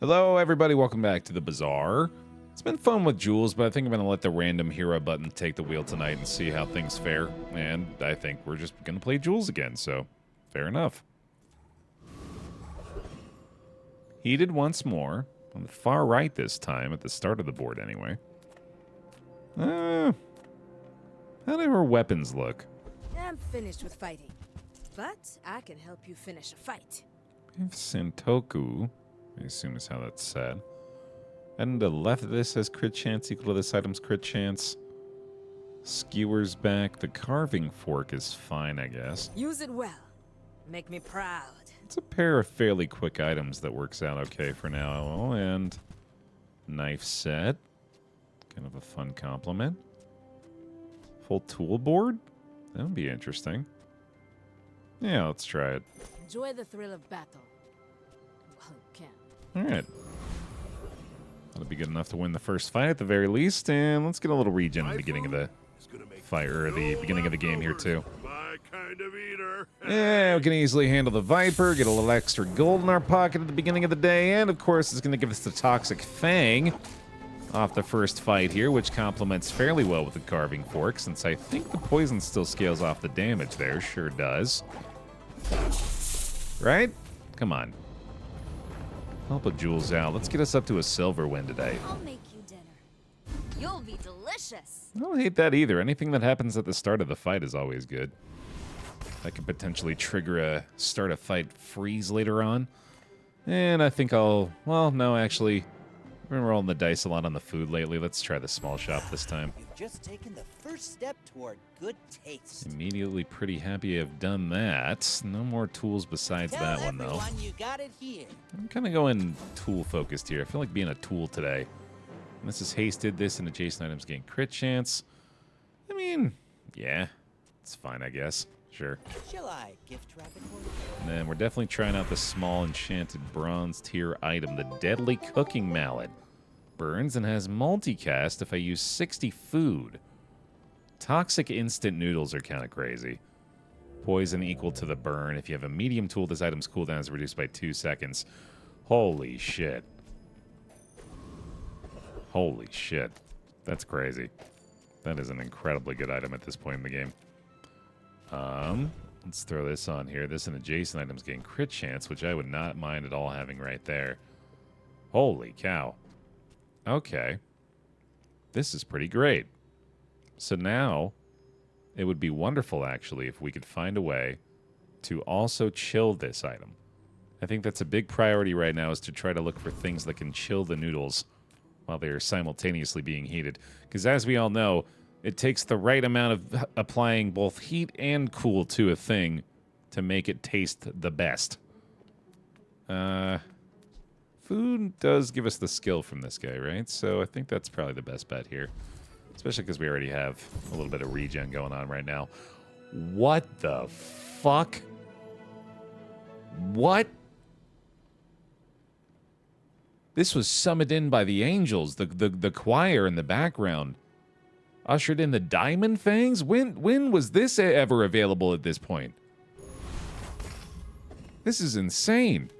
Hello, everybody. Welcome back to the Bazaar. It's been fun with Jules, but I think I'm going to let the random hero button take the wheel tonight and see how things fare. And I think we're just going to play Jules again, so fair enough. Heated once more. On the far right this time, at the start of the board anyway. How do her weapons look? I'm finished with fighting, but I can help you finish a fight. We have Santoku, I assume is how that's said. And to the left of this has crit chance equal to this item's crit chance. Skewers back. The carving fork is fine, I guess. Use it well. Make me proud. It's a pair of fairly quick items that works out okay for now. And knife set. Kind of a fun compliment. Full tool board? That would be interesting. Yeah, let's try it. Enjoy the thrill of battle. Well, you can. Alright. That'll be good enough to win the first fight at the very least. And let's get a little regen at the beginning of the fight, or the beginning of the game here too. My kind of eater. Yeah, we can easily handle the Viper, get a little extra gold in our pocket at the beginning of the day, and of course it's going to give us the Toxic Fang off the first fight here, which complements fairly well with the Carving Fork, since I think the poison still scales off the damage there. Sure does. Right? Come on. Help a Jules out. Let's get us up to a silver win today. I'll make you dinner. You'll be delicious. I don't hate that either. Anything that happens at the start of the fight is always good. That could potentially trigger a start a fight freeze later on. And I think I'll... Well, no, actually... We've been rolling the dice a lot on the food lately. Let's try the small shop this time. You've just taken the first step toward good taste. Immediately pretty happy I've done that. No more tools besides Tell that one, though. everyone you got it here. I'm kind of going tool-focused here. I feel like being a tool today. And this is hasted. This and adjacent items gain crit chance. I mean, yeah. It's fine, I guess. Sure. Shall I gift wrap it for you? And then we're definitely trying out the small enchanted bronze tier item, the Deadly Cooking Mallet. Burns and has multicast if I use 60 food. Toxic instant noodles are kind of crazy. Poison equal to the burn. If you have a medium tool, this item's cooldown is reduced by 2 seconds. Holy shit. Holy shit. That's crazy. That is an incredibly good item at this point in the game. Let's throw this on here. This and adjacent items gain crit chance, which I would not mind at all having right there. Holy cow. Okay. This is pretty great. So now, it would be wonderful, actually, if we could find a way to also chill this item. I think that's a big priority right now, is to try to look for things that can chill the noodles while they are simultaneously being heated. Because as we all know, it takes the right amount of applying both heat and cool to a thing to make it taste the best. Food does give us the skill from this guy, right? So I think that's probably the best bet here. Especially because we already have a little bit of regen going on right now. What the fuck? What? This was summoned in by the angels, the choir in the background. Ushered in the Diamond Fangs? When was this ever available at this point? This is insane.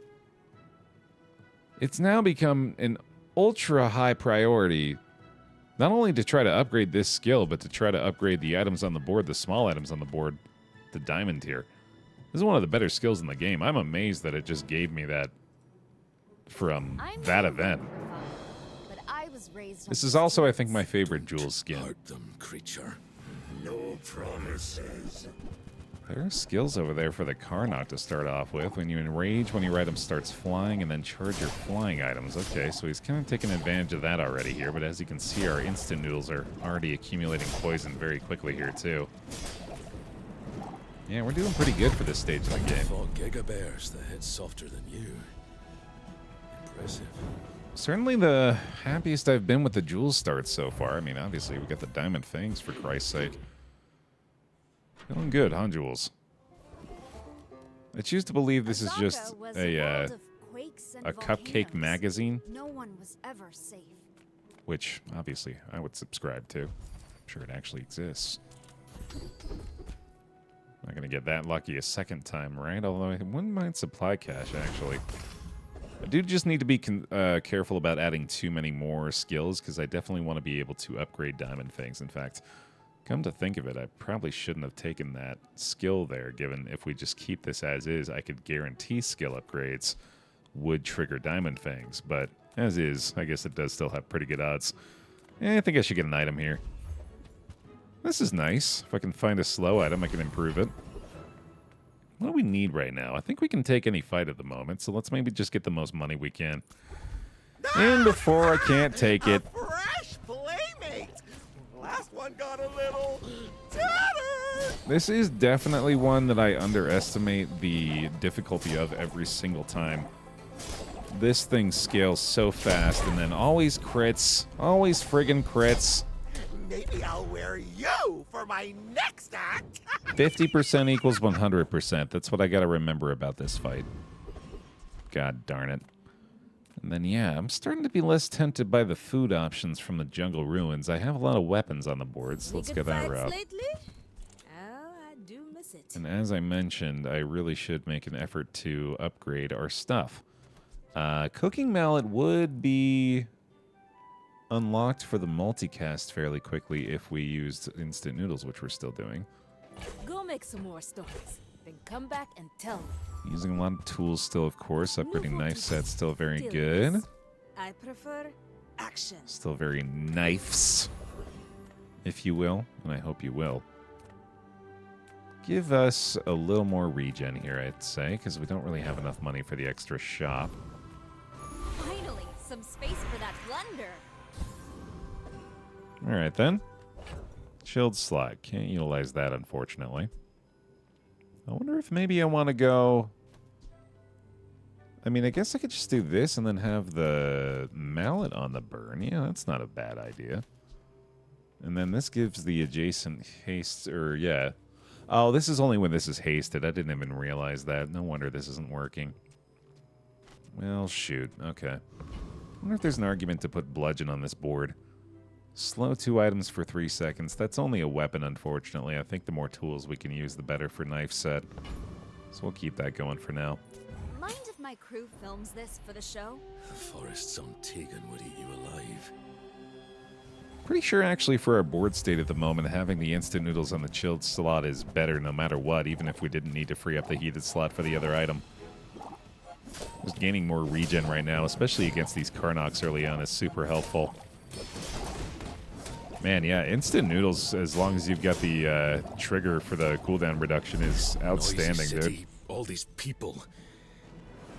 It's now become an ultra high priority, not only to try to upgrade this skill, but to try to upgrade the items on the board, the small items on the board, the diamond tier. This is one of the better skills in the game. I'm amazed that it just gave me that from that event. But I was raised This is also, I think, my favorite Jules skin. Hurt them, creature. No promises. There are skills over there for the Karnak to start off with. When you enrage, when your item starts flying, and then charge your flying items. Okay, so he's kind of taking advantage of that already here, but as you can see, our instant noodles are already accumulating poison very quickly here, too. Yeah, we're doing pretty good for this stage of the game. Fought Giga Bears that hit softer than you. Impressive. Certainly the happiest I've been with the Jules starts so far. I mean, obviously, we got the Diamond Fangs, for Christ's sake. Feeling good, huh, Jules? I choose to believe this is just a cupcake magazine. No one was ever safe. Which, obviously, I would subscribe to. I'm sure it actually exists. Not going to get that lucky a second time, right? Although I wouldn't mind supply cache, actually. I do just need to be careful about adding too many more skills, because I definitely want to be able to upgrade Diamond Fangs. In fact, come to think of it, I probably shouldn't have taken that skill there, given if we just keep this as is, I could guarantee skill upgrades would trigger Diamond Fangs. But as is, I guess it does still have pretty good odds. I think I should get an item here. This is nice. If I can find a slow item, I can improve it. What do we need right now? I think we can take any fight at the moment, so let's maybe just get the most money we can. And before I can't take it... Fresh playmate! Last one got a little tattered! This is definitely one that I underestimate the difficulty of every single time. This thing scales so fast, and then always crits. Always friggin' crits. Maybe I'll wear you for my next act! 50% equals 100%. That's what I gotta remember about this fight. God darn it. And then, yeah, I'm starting to be less tempted by the food options from the jungle ruins. I have a lot of weapons on the board, so let's get that route. Lately? Oh, I do miss it. And as I mentioned, I really should make an effort to upgrade our stuff. Cooking mallet would be unlocked for the multicast fairly quickly if we used instant noodles, which we're still doing. Go make some more stories, then come back and tell me. Using a lot of tools still, of course. Upgrading knife sets still very Stillness. good. I prefer action. Still very knives, if you will, and I hope you will. Give us a little more regen here, I'd say, because we don't really have enough money for the extra shop. Finally, some space for that blunder. All right, then. Chilled slot. Can't utilize that, unfortunately. I wonder if maybe I want to go... I mean, I guess I could just do this and then have the mallet on the burn. Yeah, that's not a bad idea. And then this gives the adjacent haste, or yeah. Oh, this is only when this is hasted. I didn't even realize that. No wonder this isn't working. Well, shoot. Okay. I wonder if there's an argument to put bludgeon on this board. Slow 2 items for 3 seconds. That's only a weapon, unfortunately. I think the more tools we can use, the better for knife set. So we'll keep that going for now. Mind if my crew films this for the show? The forests on Tegan would eat you alive. Pretty sure, actually, for our board state at the moment, having the instant noodles on the chilled slot is better no matter what, even if we didn't need to free up the heated slot for the other item. Just gaining more regen right now, especially against these Karnoks early on, is super helpful. Man, yeah, instant noodles, as long as you've got the trigger for the cooldown reduction, is outstanding, Noisy city, dude. all these people.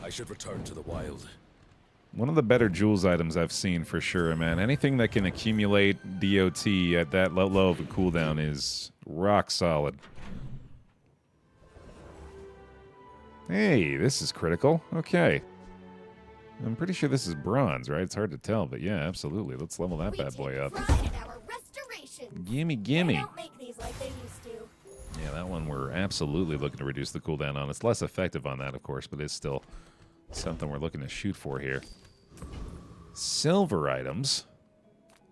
I should return to the wild. One of the better Jules items I've seen for sure, man. Anything that can accumulate DOT at that low of a cooldown is rock solid. Hey, this is critical. Okay. I'm pretty sure this is bronze, right? It's hard to tell, but yeah, absolutely. Let's level that bad boy up. Gimme, gimme. They don't make these like they used to. Yeah, that one we're absolutely looking to reduce the cooldown on. It's less effective on that, of course, but it's still something we're looking to shoot for here. Silver items.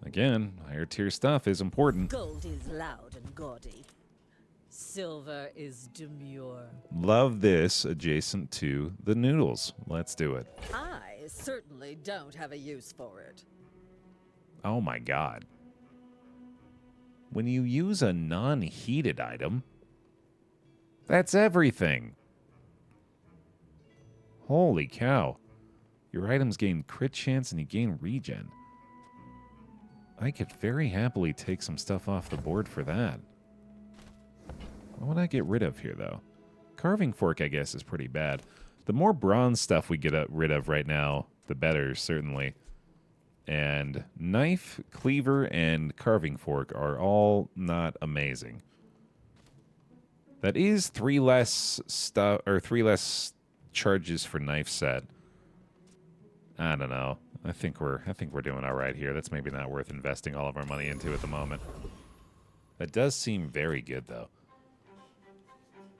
Again, higher tier stuff is important. Gold is loud and gaudy. Silver is demure. Love this adjacent to the noodles. Let's do it. I certainly don't have a use for it. Oh my god. When you use a non-heated item, that's everything. Holy cow. Your items gain crit chance and you gain regen. I could very happily take some stuff off the board for that. What would I get rid of here, though? Carving fork, I guess, is pretty bad. The more bronze stuff we get rid of right now, the better, certainly. And knife, cleaver, and carving fork are all not amazing. That is 3 less stuff, or 3 less charges for knife set. I don't know. I think we're doing all right here. That's maybe not worth investing all of our money into at the moment. That does seem very good, though.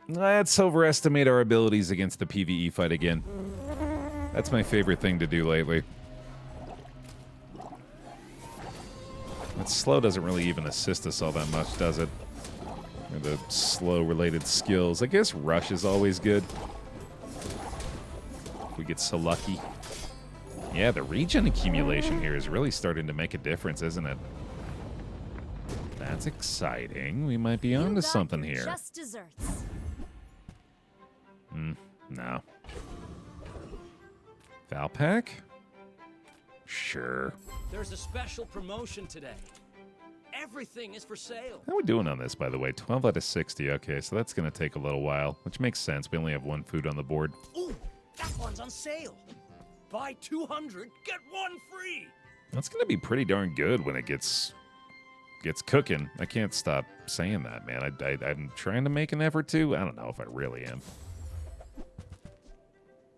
Let's overestimate our abilities against the PvE fight again. That's my favorite thing to do lately. That slow doesn't really even assist us all that much, does it? Or the slow-related skills. I guess rush is always good. If we get so lucky. Yeah, the regen accumulation here is really starting to make a difference, isn't it? That's exciting. We might be You onto got something your here. Just desserts. No. Valpak? Sure. There's a special promotion today. Everything is for sale. How are we doing on this, by the way? 12 out of 60. Okay, so that's going to take a little while, which makes sense. We only have one food on the board. Ooh, that one's on sale. Buy 200, get one free. That's going to be pretty darn good when it gets cooking. I can't stop saying that, man. I'm trying to make an effort to. I don't know if I really am.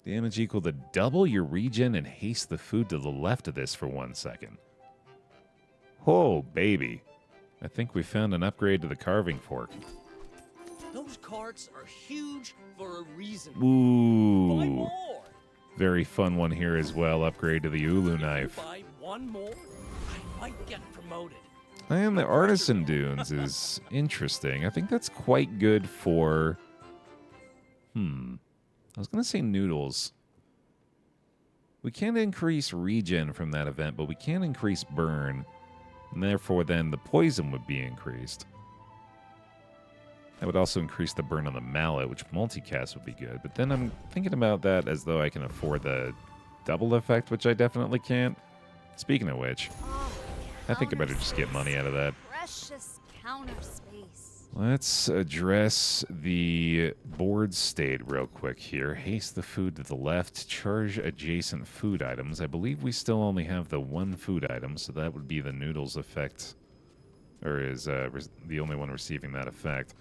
Damage equal to double your regen and haste the food to the left of this for 1 second. Oh, baby. I think we found an upgrade to the carving fork. Those carts are huge for a reason. Buy Ooh. more. Very fun one here as well. Upgrade to the Ulu knife. Buy one more, I might get promoted. And the Artisan Dunes is interesting. I think that's quite good for... I was going to say noodles. We can't increase regen from that event, but we can increase burn. And therefore, then, the poison would be increased. That would also increase the burn on the mallet, which multicast would be good. But then I'm thinking about that as though I can afford the double effect, which I definitely can't. Speaking of which, I think I better just get money out of that. Precious counter space. Let's address the board state real quick here. Haste the food to the left, charge adjacent food items. I believe we still only have the one food item, so that would be the noodles effect, or is the only one receiving that effect.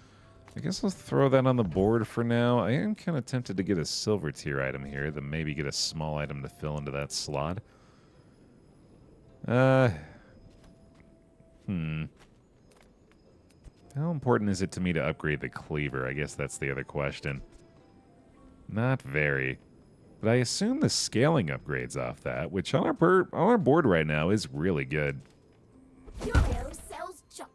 I guess let's throw that on the board for now. I am kind of tempted to get a silver tier item here, then maybe get a small item to fill into that slot. How important is it to me to upgrade the cleaver? I guess that's the other question. Not very. But I assume the scaling upgrades off that, which on our board right now is really good. Your dough sells junk.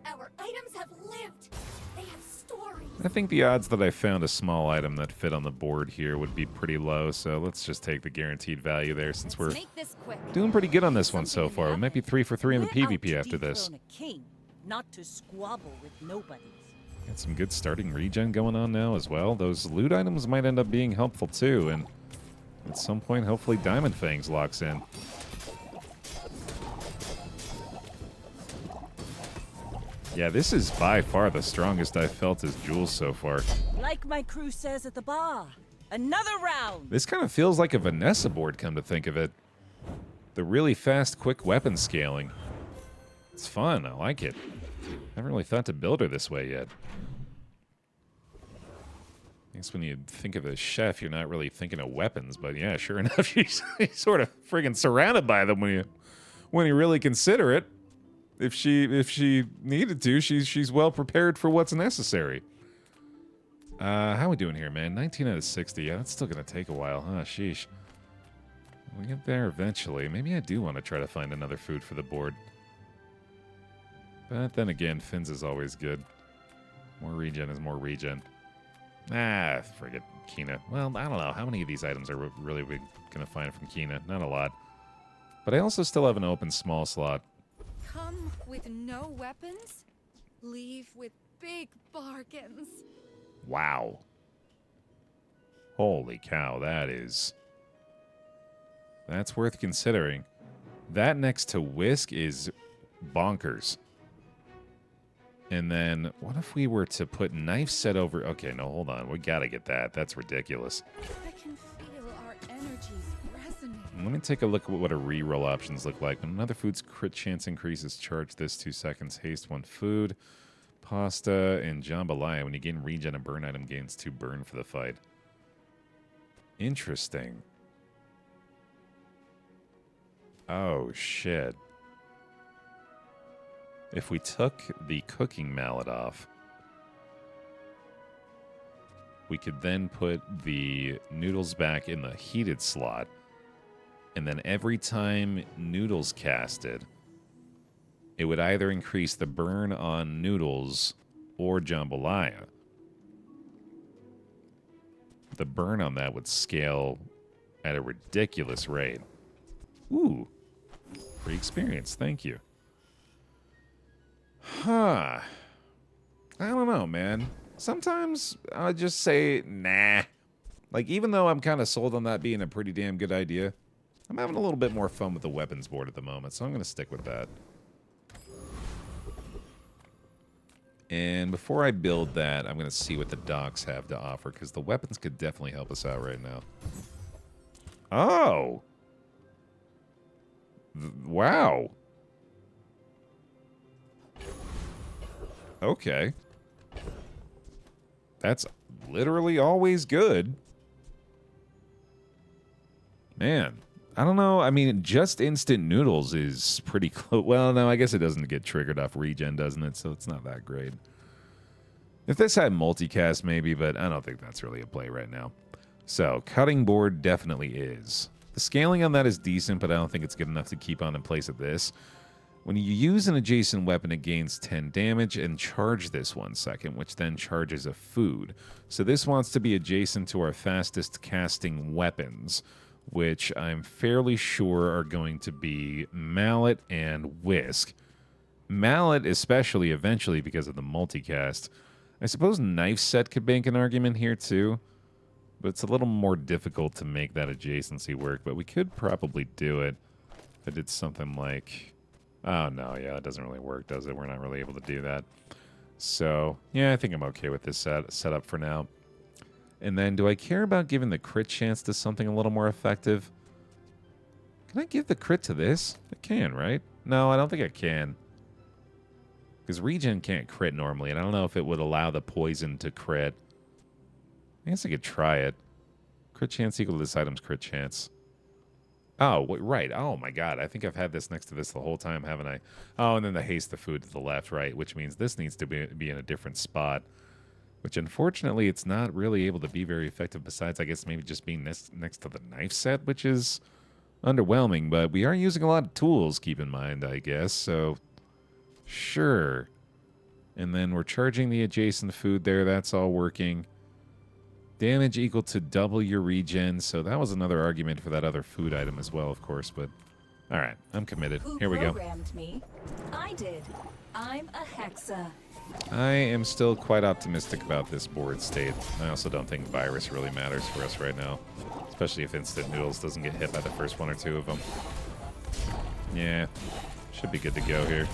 Our items have lived. They have stories. I think the odds that I found a small item that fit on the board here would be pretty low, so let's just take the guaranteed value there since we're Make this quick. doing pretty good on this one so far. We might be 3 for 3 in the We're out PvP to after this. dethrone a king, not to squabble with nobodies. Got some good starting regen going on now as well. Those loot items might end up being helpful too, and at some point, hopefully Diamond Fangs locks in. Yeah, this is by far the strongest I've felt as Jules so far. Like my crew says at the bar, another round. This kind of feels like a Vanessa board, come to think of it. The really fast, quick weapon scaling. It's fun. I like it. I haven't really thought to build her this way yet. I guess when you think of a chef, you're not really thinking of weapons, but yeah, sure enough, she's sort of friggin' surrounded by them when you really consider it. If she needed to, she's well prepared for what's necessary. How we doing here, man? 19 out of 60. Yeah, that's still gonna take a while, huh? Sheesh. We'll get there eventually. Maybe I do want to try to find another food for the board. But then again, Fins is always good. More regen is more regen. Ah, forget Kina. Well, I don't know. How many of these items are really we going to find from Kina? Not a lot. But I also still have an open small slot. Come with no weapons, leave with big bargains. Wow. Holy cow, that's worth considering. That next to Whisk is bonkers. And then, what if we were to put knife set over... Okay, no, hold on. We gotta get that. That's ridiculous. I can feel our energies resonate. Let me take a look at what a reroll options look like. When another food's crit chance increases, charge this 2 seconds. Haste 1 food. Pasta and jambalaya. When you gain regen, a burn item gains 2 burn for the fight. Interesting. Oh, shit. If we took the cooking mallet off, we could then put the noodles back in the heated slot, and then every time noodles casted, it would either increase the burn on noodles or jambalaya. The burn on that would scale at a ridiculous rate. Ooh. Free experience. Thank you. Huh. I don't know, man. Sometimes I just say, nah. Like, even though I'm kind of sold on that being a pretty damn good idea, I'm having a little bit more fun with the weapons board at the moment, so I'm going to stick with that. And before I build that, I'm going to see what the docks have to offer, because the weapons could definitely help us out right now. Oh! Wow. Okay. That's literally always good. Man, I don't know. I mean, just instant noodles is pretty close. Well, no, I guess it doesn't get triggered off regen, doesn't it? So it's not that great. If this had multicast, maybe, but I don't think that's really a play right now. So, cutting board definitely is. The scaling on that is decent, but I don't think it's good enough to keep on in place at this. When you use an adjacent weapon, it gains 10 damage and charge this 1 second, which then charges a food. So this wants to be adjacent to our fastest casting weapons, which I'm fairly sure are going to be Mallet and Whisk. Mallet especially eventually because of the multicast. I suppose Knife Set could make an argument here too, but it's a little more difficult to make that adjacency work, but we could probably do it if I did something like... Oh, no, yeah, it doesn't really work, does it? We're not really able to do that. So, yeah, I think I'm okay with this setup for now. And then, do I care about giving the crit chance to something a little more effective? Can I give the crit to this? I can, right? No, I don't think I can. Because regen can't crit normally, and I don't know if it would allow the poison to crit. I guess I could try it. Crit chance equal to this item's crit chance. Oh, right. Oh, my God. I think I've had this next to this the whole time, haven't I? Oh, and then the haste the food to the left, right, which means this needs to be in a different spot, which unfortunately it's not really able to be very effective besides, I guess, maybe just being next to the knife set, which is underwhelming, but we are using a lot of tools, keep in mind, I guess, so sure. And then we're charging the adjacent food there. That's all working. Damage equal to double your regen. So that was another argument for that other food item as well, of course. But all right, I'm committed. Here we go. Who programmed me? I did. I'm a Hexa. I am still quite optimistic about this board state. I also don't think virus really matters for us right now, especially if instant noodles doesn't get hit by the first 1 or 2 of them. Yeah, should be good to go here.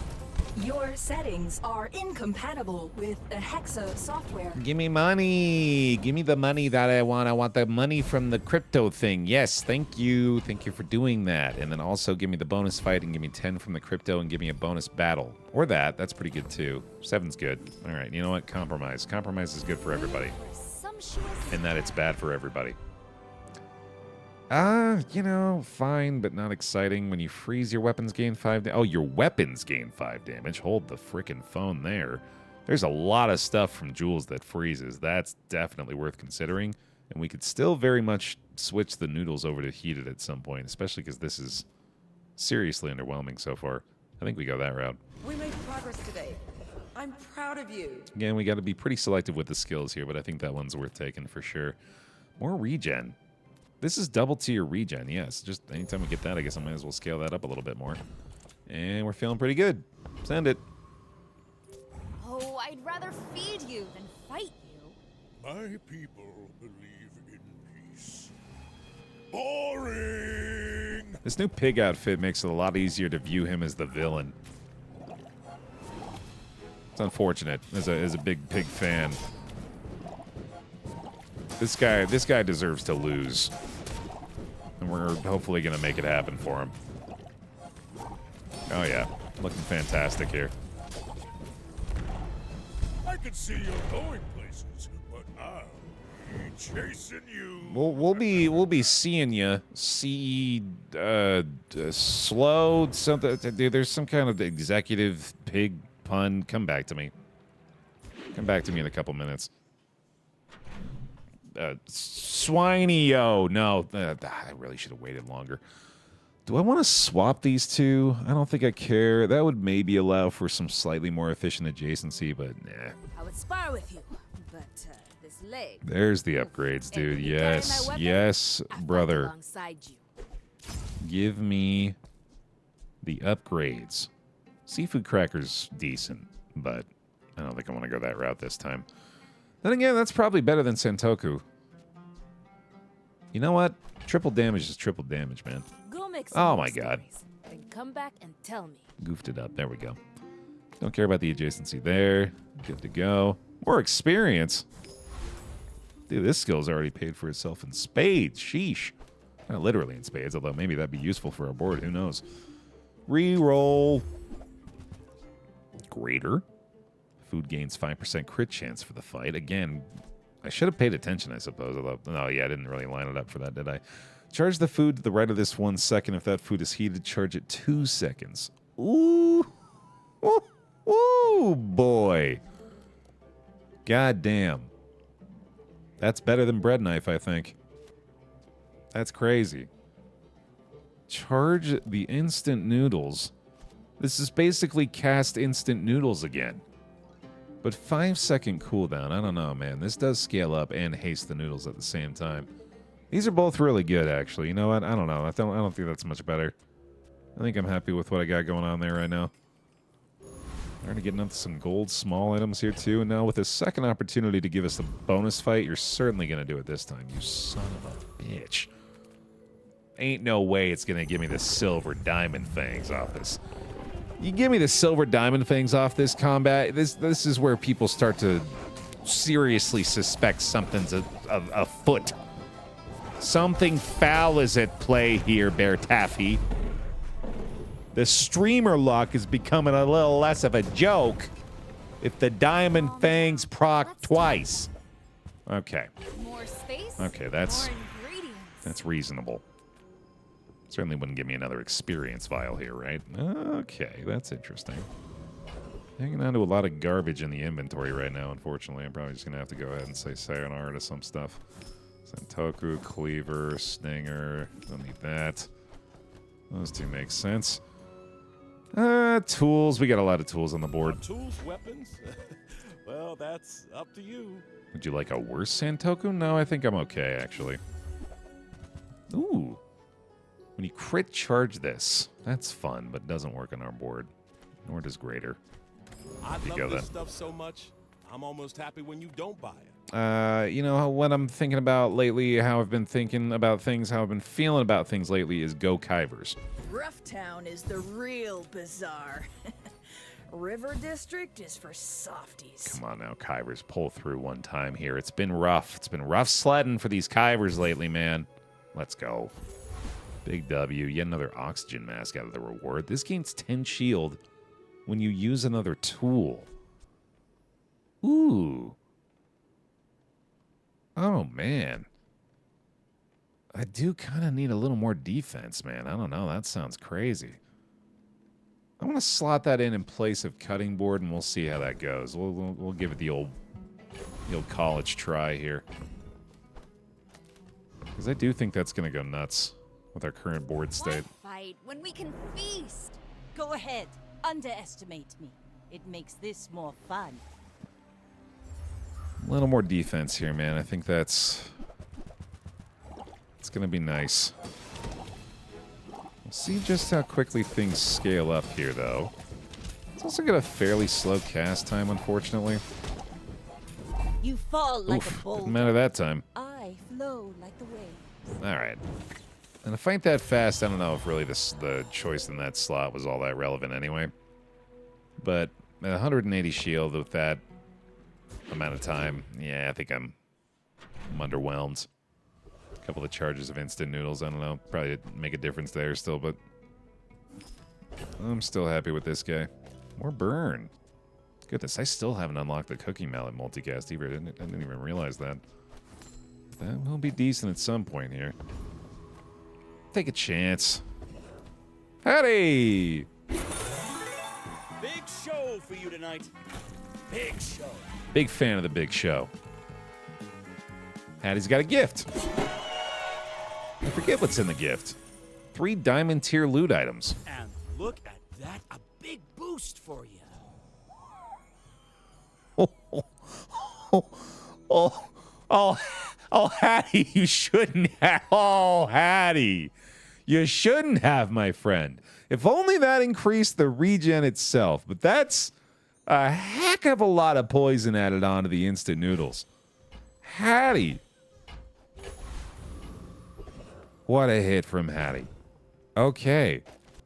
Your settings are incompatible with a Hexa software. Give me money. Give me the money that I want. I want the money from the crypto thing. Yes, thank you. Thank you for doing that. And then also give me the bonus fight and give me 10 from the crypto and give me a bonus battle. Or that. That's pretty good too. 7's good. All right, you know what? Compromise. Compromise is good for everybody. And that it's bad for everybody. You know, fine, but not exciting. When you freeze, your weapons gain 5 damage. Oh, your weapons gain 5 damage. Hold the frickin' phone there. There's a lot of stuff from Jules that freezes. That's definitely worth considering. And we could still very much switch the noodles over to heated at some point, especially because this is seriously underwhelming so far. I think we go that route. We made progress today. I'm proud of you. Again, we got to be pretty selective with the skills here, but I think that one's worth taking for sure. More regen. This is double tier regen, yes. Just anytime we get that, I guess I might as well scale that up a little bit more. And we're feeling pretty good. Send it. Oh, I'd rather feed you than fight you. My people believe in peace. Boring! This new pig outfit makes it a lot easier to view him as the villain. It's unfortunate as a big pig fan. This guy deserves to lose. And we're hopefully going to make it happen for him. Oh yeah, looking fantastic here. I can see you're going places, but I'll be chasing you. We'll be seeing you. Slow something. Dude, there's some kind of executive pig pun. Come back to me. Come back to me in a couple minutes. Swiney-o. No, I really should have waited longer. Do I want to swap these two? I don't think I care. That would maybe allow for some slightly more efficient adjacency, but nah. I would spar with you, but this leg. There's the upgrades, dude. Yes, yes, brother. Alongside you. Give me the upgrades. Seafood cracker's decent, but I don't think I want to go that route this time. Then again, that's probably better than Santoku. You know what? Triple damage is triple damage, man. Go make Oh some my God. stories, then come back and tell me. Goofed it up. There we go. Don't care about the adjacency there. Good to go. More experience. Dude, this skill's already paid for itself in spades. Sheesh. Not literally in spades, although maybe that'd be useful for our board. Who knows? Reroll. Greater. Food gains 5% crit chance for the fight. Again, I should have paid attention, I suppose. Although, no, yeah, I didn't really line it up for that, did I? Charge the food to the right of this 1 second. If that food is heated, charge it 2 seconds. Ooh. Ooh, ooh, boy. God damn. That's better than bread knife, I think. That's crazy. Charge the instant noodles. This is basically cast instant noodles again. But 5-second cooldown, I don't know, man. This does scale up and haste the noodles at the same time. These are both really good, actually. You know what? I don't know. I don't think that's much better. I think I'm happy with what I got going on there right now. Already getting up to some gold small items here, too. And now with a second opportunity to give us the bonus fight, you're certainly going to do it this time. You son of a bitch. Ain't no way it's going to give me the silver diamond fangs off this. You give me the silver diamond fangs off this combat, this is where people start to seriously suspect something's afoot. Something foul is at play here, BaerTaffy. The streamer luck is becoming a little less of a joke if the diamond fangs proc twice. Okay. More space. Okay, that's reasonable. Certainly wouldn't give me another experience vial here, right? Okay, that's interesting. Hanging on to a lot of garbage in the inventory right now, unfortunately. I'm probably just going to have to go ahead and say sayonara to some stuff. Santoku, Cleaver, Stinger. Don't need that. Those two make sense. Tools. We got a lot of tools on the board. Tools, weapons? Well, that's up to you. Would you like a worse Santoku? No, I think I'm okay, actually. Ooh. When you crit charge this, that's fun, but doesn't work on our board. Nor does Greater. I love go, this then. stuff so much, I'm almost happy when you don't buy it. You know, what I'm thinking about lately, how I've been thinking about things, how I've been feeling about things lately is Go Kivers. Rough Town is the real Bazaar. River District is for softies. Come on now, Kivers, pull through one time here. It's been rough. It's been rough sledding for these Kivers lately, man. Let's go. Big W. Yet another oxygen mask out of the reward. This gains 10 shield when you use another tool. Ooh. Oh, man. I do kind of need a little more defense, man. I don't know. That sounds crazy. I want to slot that in place of cutting board, and we'll see how that goes. We'll give it the old college try here. Because I do think that's going to go nuts with our current board state. Why fight when we can feast? Go ahead. Underestimate me. It makes this more fun. A little more defense here, man. I think it's going to be nice. We'll see just how quickly things scale up here, though. It's also got a fairly slow cast time, unfortunately. You fall like a Oof, boulder. didn't matter that time. I flow like the waves. All right. And to fight that fast, I don't know if really the choice in that slot was all that relevant anyway. But at 180 shield with that amount of time, yeah, I think I'm underwhelmed. A couple of charges of instant noodles, I don't know. Probably make a difference there still, but I'm still happy with this guy. More burn. Goodness, I still haven't unlocked the cooking mallet multicast either. I didn't even realize that. That will be decent at some point here. Take a chance. Howdy! Big show for you tonight. Big show. Big fan of the big show. Hattie's got a gift. I forget what's in the gift. 3 diamond tier loot items. And look at that, a big boost for you. Oh, Hattie, you shouldn't have. Oh, Hattie. You shouldn't have, my friend. If only that increased the regen itself. But that's a heck of a lot of poison added onto the instant noodles. Hattie. What a hit from Hattie. Okay.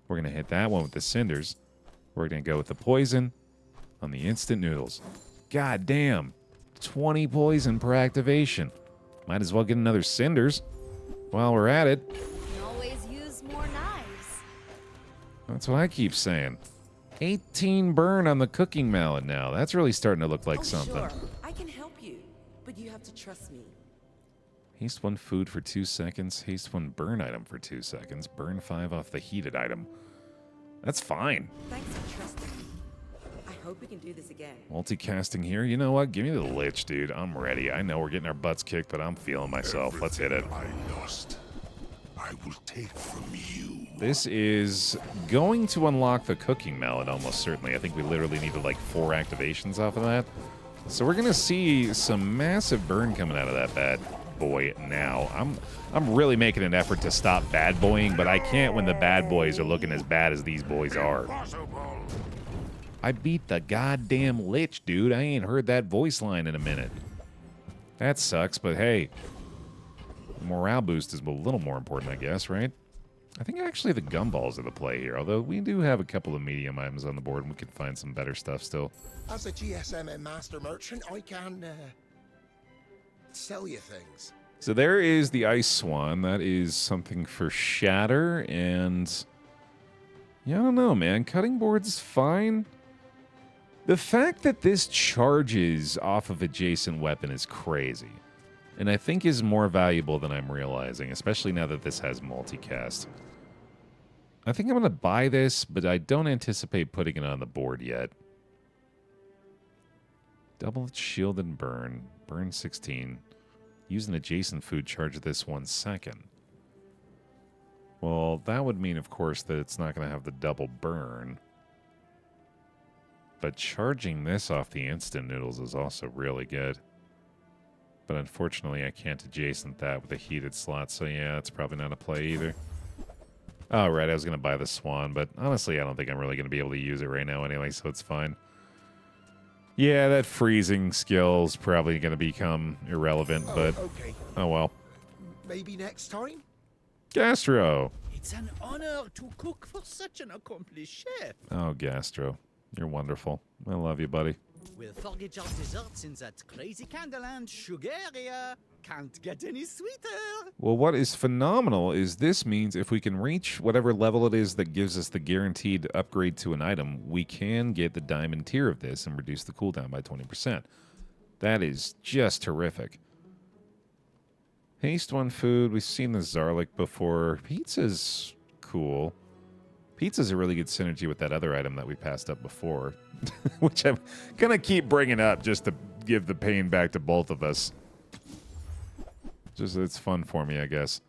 We're going to hit that one with the cinders. We're going to go with the poison on the instant noodles. God damn. 20 poison per activation. Might as well get another cinders while we're at it. Can always use more knives. That's what I keep saying. 18 burn on the cooking mallet now. That's really starting to look like something. Sure. I can help you, but you have to trust me. Haste 1 food for 2 seconds. Haste 1 burn item for 2 seconds. Burn 5 off the heated item. That's fine. Thanks for trusting me. I hope we can do this again. Multicasting here. You know what? Give me the lich, dude. I'm ready. I know we're getting our butts kicked, but I'm feeling myself. Let's hit it. I lost, I will take from you. This is going to unlock the cooking mallet almost certainly. I think we literally needed like 4 activations off of that. So we're going to see some massive burn coming out of that bad boy now. I'm really making an effort to stop bad boying, but I can't when the bad boys are looking as bad as these boys are. I beat the goddamn lich, dude. I ain't heard that voice line in a minute. That sucks, but hey, morale boost is a little more important, I guess, right? I think actually the gumballs are the play here, although we do have a couple of medium items on the board and we can find some better stuff still. As a GSM and master merchant, I can sell you things. So there is the Ice Swan. That is something for Shatter, and yeah, I don't know, man. Cutting board's fine. The fact that this charges off of adjacent weapon is crazy, and I think is more valuable than I'm realizing, especially now that this has multicast. I think I'm going to buy this, but I don't anticipate putting it on the board yet. Double shield and burn. Burn 16. Use an adjacent food, charge this 1 second. Well, that would mean, of course, that it's not going to have the double burn. But charging this off the instant noodles is also really good. But unfortunately, I can't adjacent that with a heated slot, so yeah, it's probably not a play either. Oh, right, I was going to buy the Swan, but honestly, I don't think I'm really going to be able to use it right now anyway, so it's fine. Yeah, that freezing skill's probably going to become irrelevant, but Okay. oh well. Maybe next time? Gastro. It's an honor to cook for such an accomplished chef. Oh, Gastro. You're wonderful. I love you, buddy. We'll forget our desserts in that crazy Candyland sugar area. Can't get any sweeter. Well, what is phenomenal is this means if we can reach whatever level it is that gives us the guaranteed upgrade to an item, we can get the diamond tier of this and reduce the cooldown by 20%. That is just terrific. Haste 1 food. We've seen the Zarlik before. Pizza's cool. Pizza's a really good synergy with that other item that we passed up before, which I'm going to keep bringing up just to give the pain back to both of us. Just it's fun for me, I guess.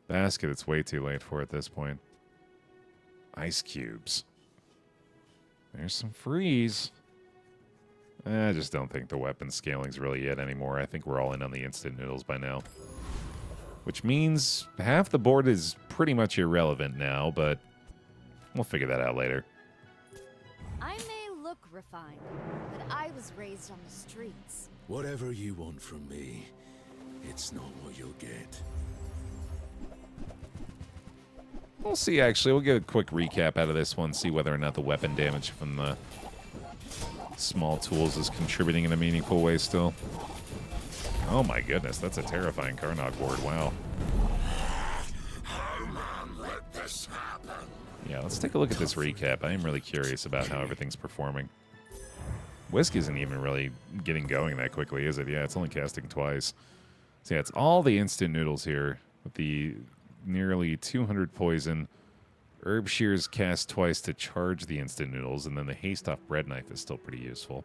Basket, it's way too late for at this point. Ice cubes. There's some freeze. I just don't think the weapon scaling's really it anymore. I think we're all in on the instant noodles by now. Which means half the board is pretty much irrelevant now, but we'll figure that out later. I may look refined, but I was raised on the streets. Whatever you want from me, it's not what you'll get. We'll see, actually. We'll get a quick recap out of this one, see whether or not the weapon damage from the small tools is contributing in a meaningful way still. Oh my goodness, that's a terrifying Karnog board. Wow. Let this happen. Yeah, let's take a look at this recap. I am really curious about how everything's performing. Whisk isn't even really getting going that quickly, is it? Yeah, it's only casting twice. So yeah, it's all the instant noodles here with the nearly 200 poison. Herb Shears cast twice to charge the instant noodles, and then the haste off bread knife is still pretty useful.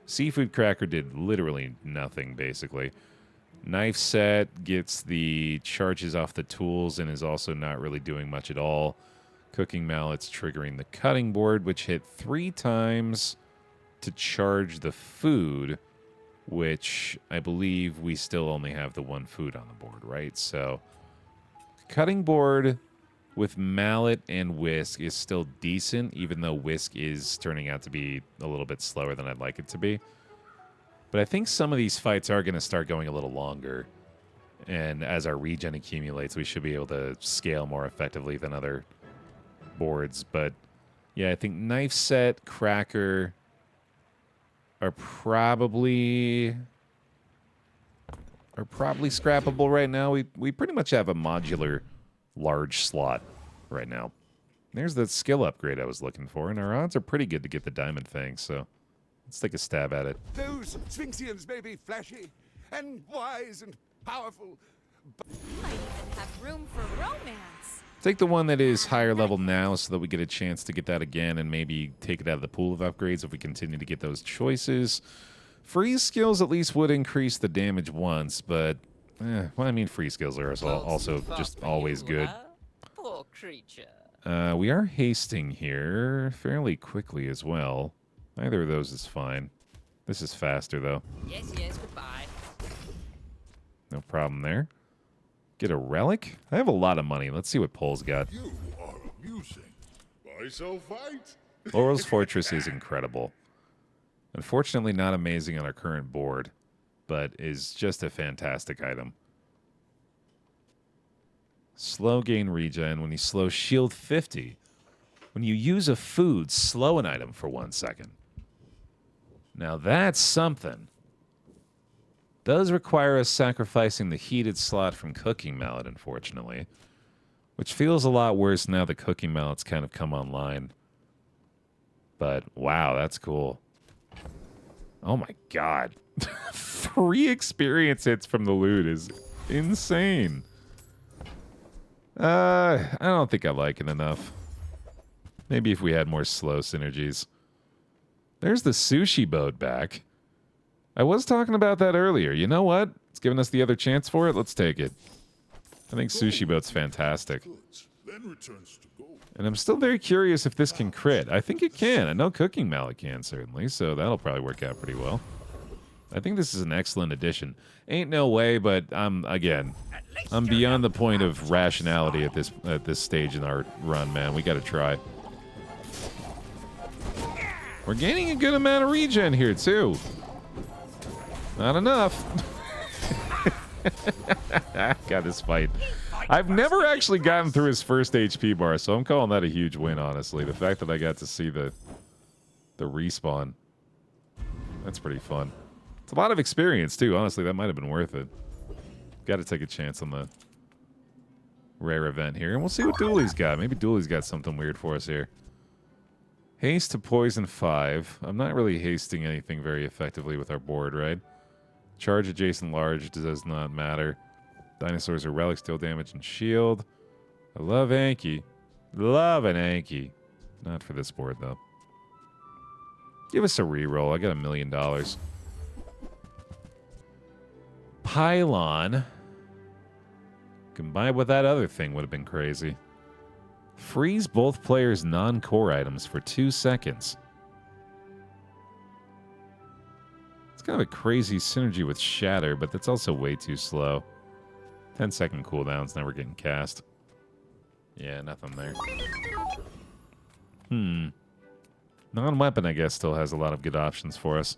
Seafood Cracker did literally nothing, basically. Knife Set gets the charges off the tools and is also not really doing much at all. Cooking Mallets triggering the cutting board, which hit 3 times to charge the food, which I believe we still only have the 1 food on the board, right? So cutting board with Mallet and Whisk is still decent, even though Whisk is turning out to be a little bit slower than I'd like it to be. But I think some of these fights are going to start going a little longer. And as our regen accumulates, we should be able to scale more effectively than other boards. But yeah, I think Knife Set, Cracker are probably scrappable right now. We pretty much have a modular large slot right now. There's the skill upgrade I was looking for, and our odds are pretty good to get the diamond thing, so let's take a stab at it. Those Sphinxians may be flashy and wise and powerful, but Might even have room for romance. Take the one that is higher level now so that we get a chance to get that again and maybe take it out of the pool of upgrades if we continue to get those choices. Freeze skills at least would increase the damage once, but well, I mean, free skills are also just always good. Poor creature. We are hasting here fairly quickly as well. Either of those is fine. This is faster, though. Yes, goodbye. No problem there. Get a relic? I have a lot of money. Let's see what Pole's got. you are amusing. Why so fight? Laurel's Fortress is incredible. Unfortunately, not amazing on our current board, but is just a fantastic item. Slow gain regen. When you slow, shield 50. When you use a food, slow an item for 1 second. Now that's something. Does require us sacrificing the heated slot from Cooking Mallet, unfortunately. Which feels a lot worse now that Cooking Mallet's kind of come online. But, wow, that's cool. Oh my god. 3 experience hits from the loot is insane. I don't think I like it enough. Maybe if we had more slow synergies. There's the sushi boat back. I was talking about that earlier. You know what? It's giving us the other chance for it. Let's take it. I think sushi boat's fantastic. Then returns to gold. And I'm still very curious if this can crit. I think it can. I know Cooking Mallet can, certainly, so that'll probably work out pretty well. I think this is an excellent addition. Ain't no way, but again, I'm beyond the point of rationality at this stage in our run, man. We got to try. We're gaining a good amount of regen here, too. Not enough. Got this fight. I've never actually gotten through his first HP bar, so I'm calling that a huge win, honestly. The fact that I got to see the respawn. That's pretty fun. It's a lot of experience, too. Honestly, that might have been worth it. Got to take a chance on the rare event here. And we'll see what Dooley's got. Maybe Dooley's got something weird for us here. Haste to poison 5. I'm not really hasting anything very effectively with our board, right? Charge adjacent large does not matter. Dinosaurs are relics, deal damage and shield. I love Anki. Love an Anki. Not for this board, though. Give us a reroll. I got $1 million. Pylon. Combined with that other thing would have been crazy. Freeze both players' non-core items for 2 seconds. It's kind of a crazy synergy with Shatter, but that's also way too slow. 10-second cooldowns, never getting cast. Yeah, nothing there. Non-weapon, I guess, still has a lot of good options for us.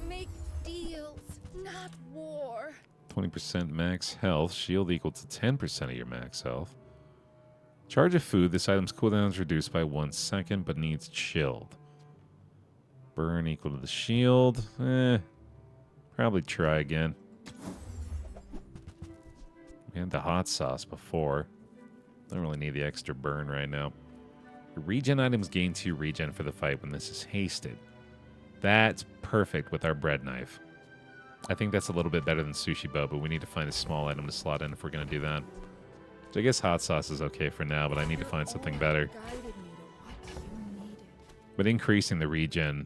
Make deals, not war. 20% max health. Shield equal to 10% of your max health. Charge of food. This item's cooldown is reduced by 1 second, but needs chilled. Burn equal to the shield. Probably try again. We had the hot sauce before. Don't really need the extra burn right now. Your regen items gain 2 regen for the fight when this is hasted. That's perfect with our bread knife. I think that's a little bit better than sushi bow, but we need to find a small item to slot in if we're going to do that. So I guess hot sauce is okay for now, but I need to find something better. But increasing the regen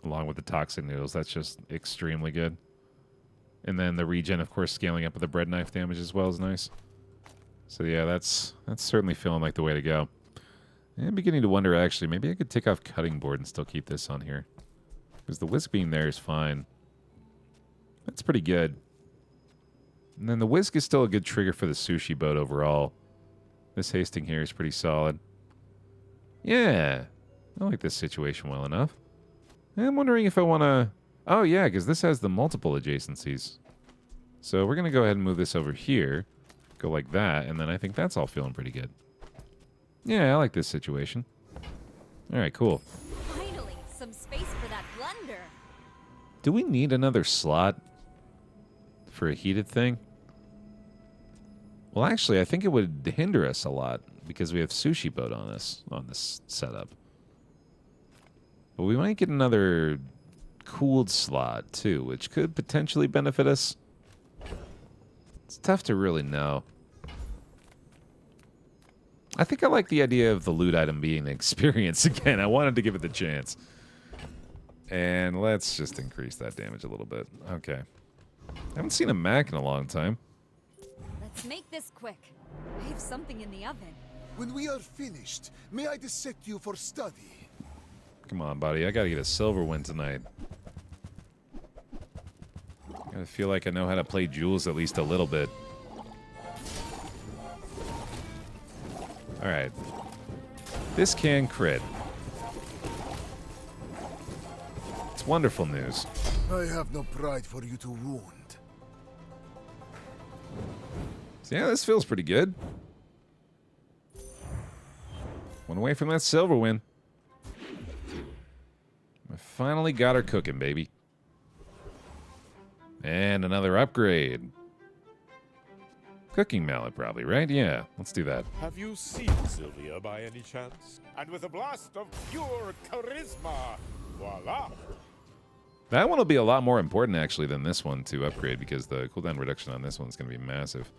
along with the toxic noodles, that's just extremely good. And then the regen, of course, scaling up with the bread knife damage as well is nice. So yeah, that's certainly feeling like the way to go. I'm beginning to wonder, actually, maybe I could take off cutting board and still keep this on here. Because the whisk beam there is fine. That's pretty good. And then the whisk is still a good trigger for the sushi boat overall. This hasting here is pretty solid. Yeah. I like this situation well enough. I'm wondering if I want to... Oh, yeah, because this has the multiple adjacencies. So we're going to go ahead and move this over here. Go like that, and then I think that's all feeling pretty good. Yeah, I like this situation. All right, cool. Finally, some space for that blender. Do we need another slot for a heated thing? Well, actually, I think it would hinder us a lot because we have sushi boat on this setup. But we might get another cooled slot too, which could potentially benefit us. It's tough to really know. I think I like the idea of the loot item being an experience again. I wanted to give it the chance. And let's just increase that damage a little bit. Okay. I haven't seen a Mac in a long time. Let's make this quick. I have something in the oven. When we are finished, may I dissect you for study? Come on, buddy. I gotta get a silver win tonight. I feel like I know how to play Jules at least a little bit. Alright. This can crit. It's wonderful news. I have no pride for you to wound. So yeah, this feels pretty good. One away from that silver win. I finally got her cooking, baby. And another upgrade. Cooking mallet, probably, right? Yeah, let's do that. Have you seen Sylvia by any chance? And with a blast of pure charisma, voila! That one will be a lot more important, actually, than this one to upgrade, because the cooldown reduction on this one is going to be massive.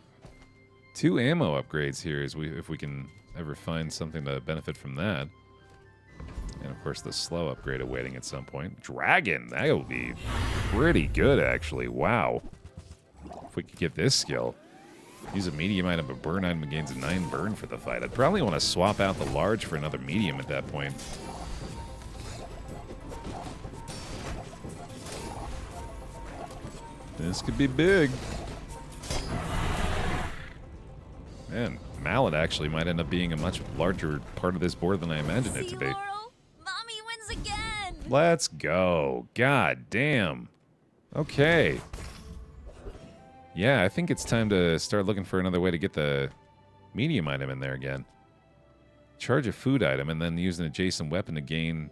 2 ammo upgrades here, if we can ever find something to benefit from that. And, of course, the slow upgrade awaiting at some point. Dragon! That will be pretty good, actually. Wow. If we could get this skill. Use a medium item, but burn item gains a 9 burn for the fight. I'd probably want to swap out the large for another medium at that point. This could be big. Man, mallet actually might end up being a much larger part of this board than I imagined it to be. Laurel, Mommy wins again. Let's go. God damn. Okay. Yeah, I think it's time to start looking for another way to get the medium item in there again. Charge a food item and then use an adjacent weapon to gain...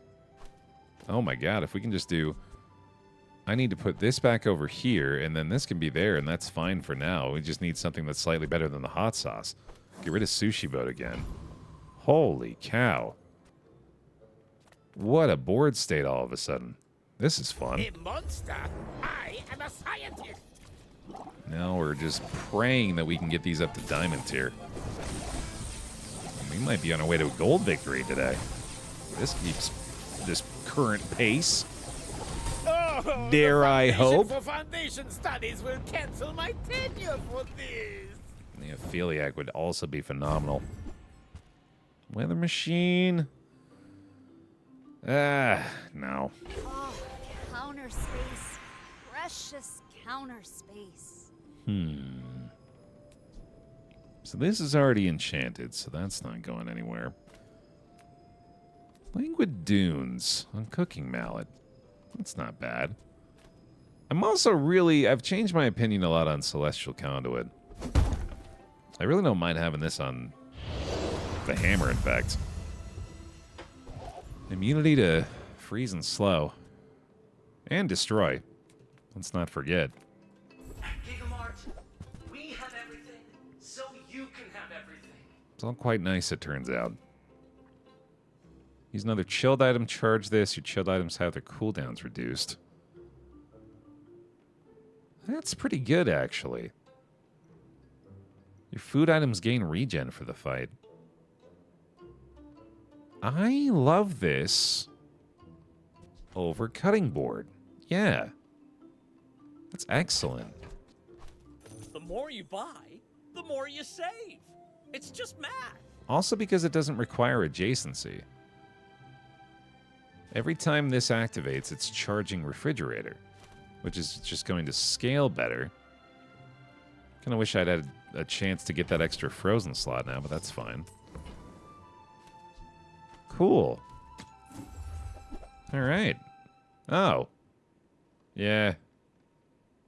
Oh my god, if we can just do... I need to put this back over here, and then this can be there, and that's fine for now. We just need something that's slightly better than the hot sauce. Get rid of sushi boat again. Holy cow. What a board state all of a sudden. This is fun. A monster! I am a scientist! Now we're just praying that we can get these up to diamond tier. We might be on our way to a gold victory today. This keeps this current pace. Oh, Dare I hope? For foundation studies will cancel my tenure for this. The Apheliac would also be phenomenal. Weather machine. No. Oh, counter space. Precious counter space. So this is already enchanted, so that's not going anywhere. Languid Dunes on Cooking Mallet. That's not bad. I'm also I've changed my opinion a lot on Celestial Conduit. I really don't mind having this on the hammer, in fact. Immunity to freeze and slow. And destroy. Let's not forget. We have everything, so you can have everything. It's all quite nice, it turns out. Use another chilled item, charge this. Your chilled items have their cooldowns reduced. That's pretty good, actually. Your food items gain regen for the fight. I love this over cutting board. Yeah. That's excellent. The more you buy, the more you save. It's just math. Also because it doesn't require adjacency. Every time this activates, it's charging refrigerator, which is just going to scale better. Kind of wish I'd had a chance to get that extra frozen slot now, but that's fine. Cool. All right. Oh. Yeah.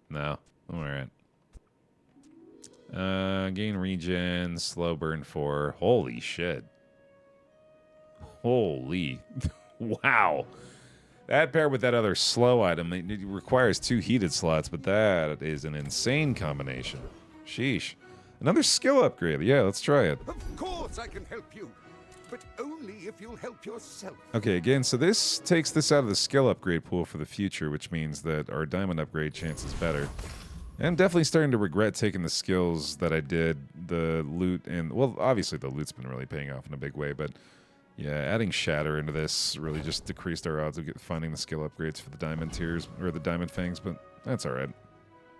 No. I'm all right. Gain regen, slow burn 4. Holy shit. Holy. Wow. That paired with that other slow item, it requires 2 heated slots, but that is an insane combination. Sheesh. Another skill upgrade. Yeah, let's try it. Of course I can help you, but only if you'll help yourself. Okay, again, so this takes this out of the skill upgrade pool for the future, which means that our diamond upgrade chance is better. I'm definitely starting to regret taking the skills that I did, the loot, and, well, obviously the loot's been really paying off in a big way, but yeah, adding Shatter into this really just decreased our odds of finding the skill upgrades for the diamond tiers, or the diamond fangs, but that's alright.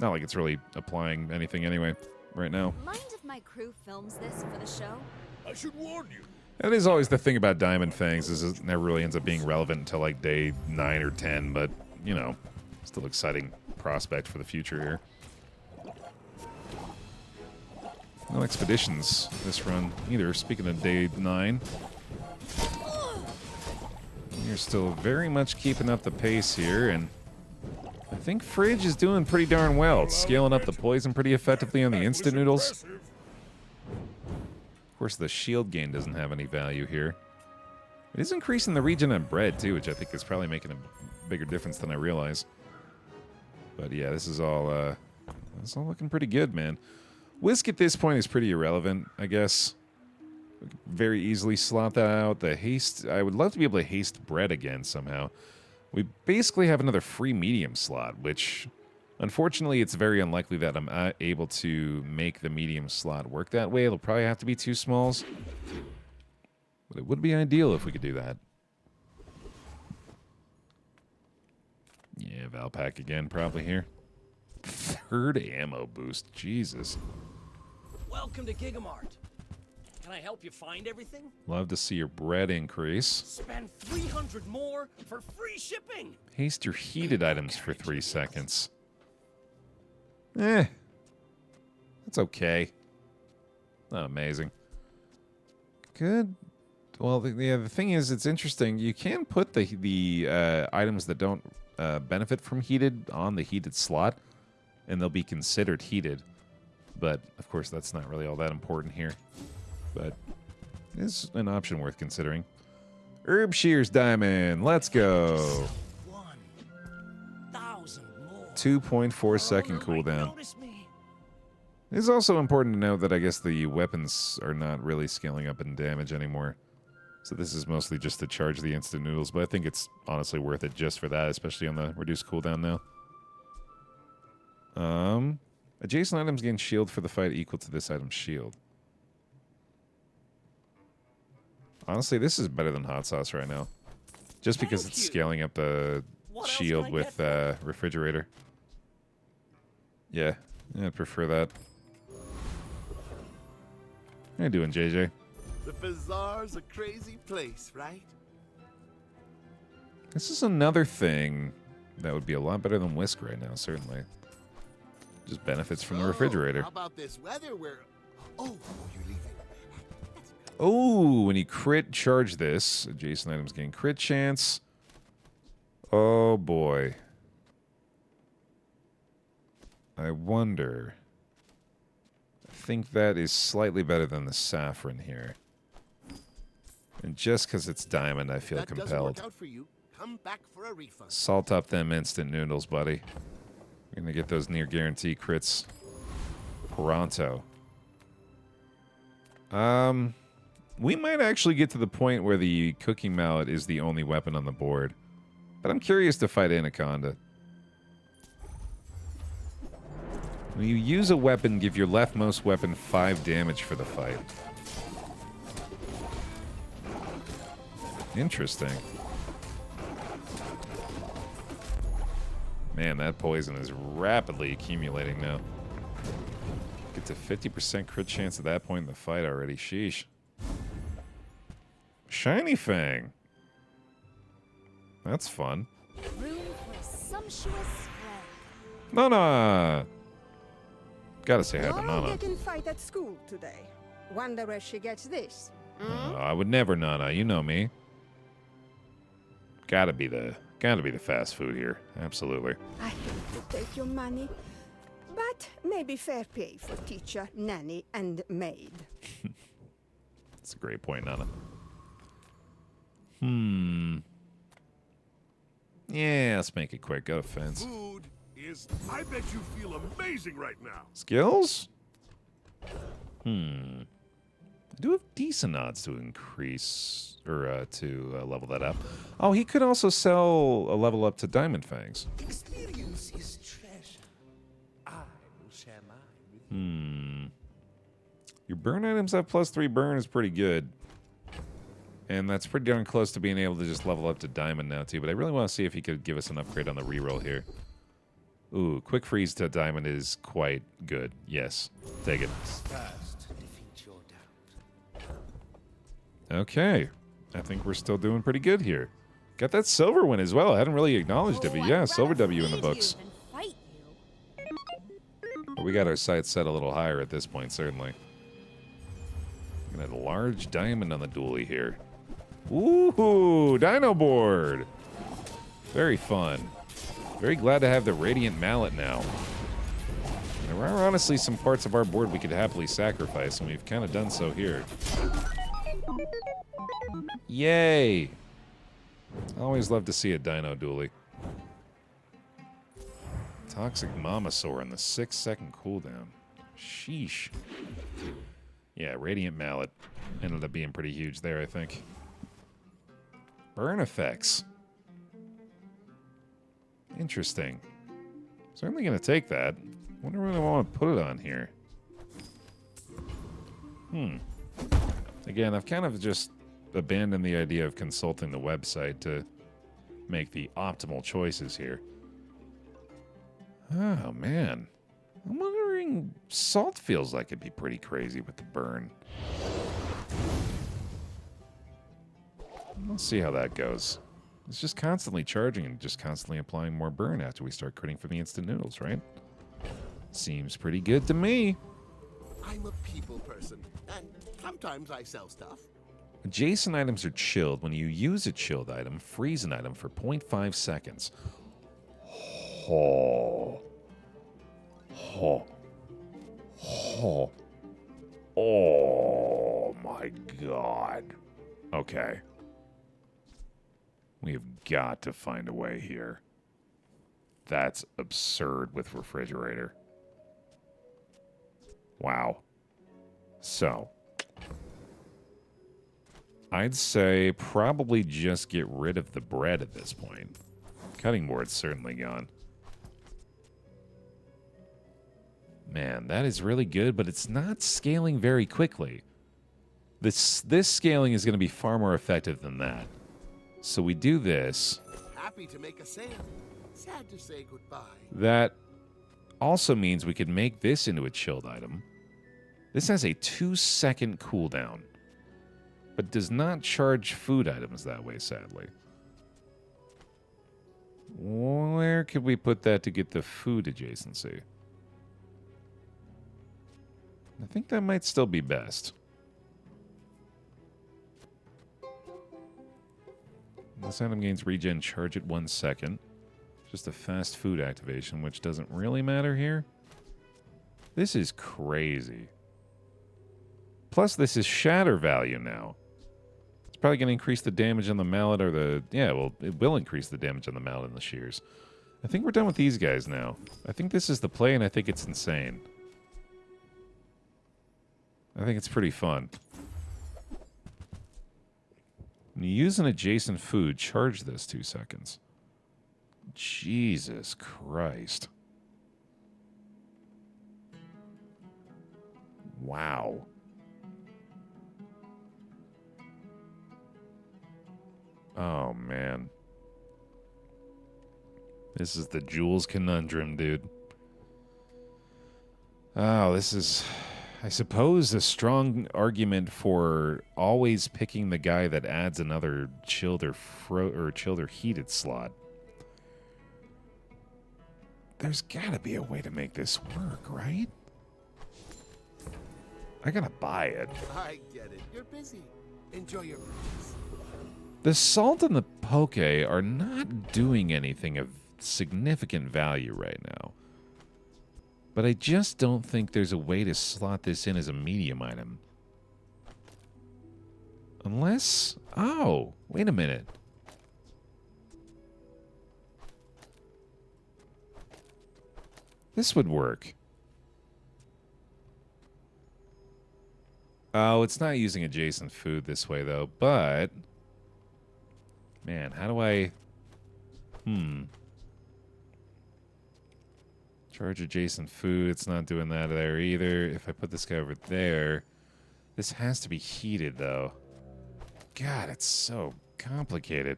Not like it's really applying anything anyway, right now. Mind if my crew films this for the show? I should warn you. That is always the thing about diamond fangs, is it never really ends up being relevant until like day 9 or 10, but, you know, still exciting prospect for the future here. No expeditions this run either, speaking of day 9. You're still very much keeping up the pace here, and I think Fridge is doing pretty darn well. It's scaling up the poison pretty effectively on the instant noodles. Of course, the shield gain doesn't have any value here. It is increasing the regen on bread, too, which I think is probably making a bigger difference than I realize. But yeah, this is all looking pretty good, man. Whisk at this point is pretty irrelevant, I guess. Very easily slot that out. The haste, I would love to be able to haste bread again somehow. We basically have another free medium slot, which unfortunately it's very unlikely that I'm able to make the medium slot work that way. It'll probably have to be 2 smalls. But it would be ideal if we could do that. Yeah, Valpak again probably here. 3rd ammo boost, Jesus. Welcome to Gigamart. Can I help you find everything? Love to see your bread increase. Spend 300 more for free shipping. Haste your heated items for 3 seconds. That's okay. Not amazing. Good. Well, the thing is, it's interesting. You can put the items that don't benefit from heated on the heated slot, and they'll be considered heated. But, of course, that's not really all that important here. But it is an option worth considering. Herb Shears Diamond. Let's go. 2.4 second cooldown. It is also important to note that I guess the weapons are not really scaling up in damage anymore. So this is mostly just to charge the instant noodles, but I think it's honestly worth it just for that, especially on the reduced cooldown now. Adjacent items gain shield for the fight equal to this item's shield. Honestly, this is better than hot sauce right now. Just because it's scaling up the shield with refrigerator. Yeah, I prefer that. How you doing, JJ? The Bazaar's a crazy place, right? This is another thing that would be a lot better than Whisk right now, certainly. Just benefits from the refrigerator. How about this weather where... Oh, you're leaving. Oh, when you crit charge this, adjacent items gain crit chance. Oh boy. I wonder. I think that is slightly better than the saffron here. And just because it's diamond, I feel compelled. Work out for you. Come back for a refund. Salt up them instant noodles, buddy. We're gonna get those near guarantee crits. Pronto. We might actually get to the point where the cooking mallet is the only weapon on the board. But I'm curious to fight Anaconda. When you use a weapon, give your leftmost weapon 5 damage for the fight. Interesting. Man, that poison is rapidly accumulating now. Get to 50% crit chance at that point in the fight already. Sheesh. Shiny Fang. That's fun. Room for a sumptuous spread. Nona! Gotta say hi to You're Nana. getting fight at school today. Wonder where she gets this. I would never, Nana. You know me. Gotta be the fast food here. Absolutely. I hate to take your money, but maybe fair pay for teacher, nanny, and maid. That's a great point, Nana. Yeah, let's make it quick. Go to fence. Food is. I bet you feel amazing right now. Skills? I do have decent odds to increase or to level that up. Oh, he could also sell a level up to Diamond Fangs. Experience is treasure. I will share mine with you. Your burn items have +3 burn is pretty good. And that's pretty darn close to being able to just level up to Diamond now, too. But I really want to see if he could give us an upgrade on the reroll here. Ooh, quick freeze to Diamond is quite good. Yes, take it. First, defeat your doubt. Okay. I think we're still doing pretty good here. Got that silver win as well. I hadn't really acknowledged it, but yeah, silver W in the books. But we got our sights set a little higher at this point, certainly. Got a large diamond on the dually here. Ooh, dino board. Very fun. Very glad to have the Radiant Mallet now. There are honestly some parts of our board we could happily sacrifice, and we've kind of done so here. Yay! Always love to see a dino dually. Toxic Mamasaur on the 6-second cooldown. Sheesh. Yeah, Radiant Mallet ended up being pretty huge there, I think. Burn effects. Interesting. Certainly going to take that. Wonder what I want to put it on here. Again, I've kind of just abandoned the idea of consulting the website to make the optimal choices here. Oh, man. I'm wondering, salt feels like it'd be pretty crazy with the burn. Let's see how that goes. It's just constantly charging and just constantly applying more burn after we start critting for the instant noodles, right? Seems pretty good to me. I'm a people person, and sometimes I sell stuff. Adjacent items are chilled. When you use a chilled item, freeze an item for 0.5 seconds. Oh. Oh. Oh. Oh my god. Okay. We have got to find a way here. That's absurd with refrigerator. Wow. So, I'd say probably just get rid of the bread at this point. Cutting board's certainly gone. Man, that is really good, but it's not scaling very quickly. This scaling is going to be far more effective than that. So we do this. Happy to make a sale. Sad to say goodbye. That also means we could make this into a chilled item. This has a 2-second cooldown, but does not charge food items that way, sadly. Where could we put that to get the food adjacency? I think that might still be best. This item gains regen charge at 1 second. Just a fast food activation, which doesn't really matter here. This is crazy. Plus, this is shatter value now. It's probably going to increase the damage on the mallet or the... Yeah, well, it will increase the damage on the mallet and the shears. I think we're done with these guys now. I think this is the play, and I think it's insane. I think it's pretty fun. When you use an adjacent food, charge this 2 seconds. Jesus Christ. Wow. Oh, man. This is the Jules conundrum, dude. Oh, this is... I suppose a strong argument for always picking the guy that adds another chilled or chilled or heated slot. There's gotta be a way to make this work, right? I gotta buy it. I get it. You're busy. Enjoy your purchase. The salt and the poke are not doing anything of significant value right now. But I just don't think there's a way to slot this in as a medium item. Unless... Oh, wait a minute. This would work. Oh, it's not using adjacent food this way, though, but... Man, how do I... Charge adjacent food. It's not doing that there either. If I put this guy over there... This has to be heated, though. God, it's so complicated.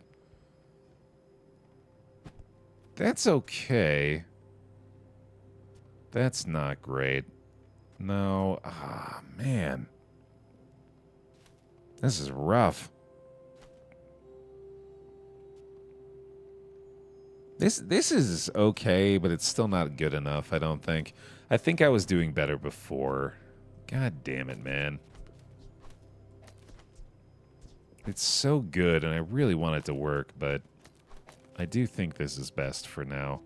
That's okay. That's not great. No. Ah, man. This is rough. This is okay, but it's still not good enough, I don't think. I think I was doing better before. God damn it, man. It's so good, and I really want it to work, but I do think this is best for now.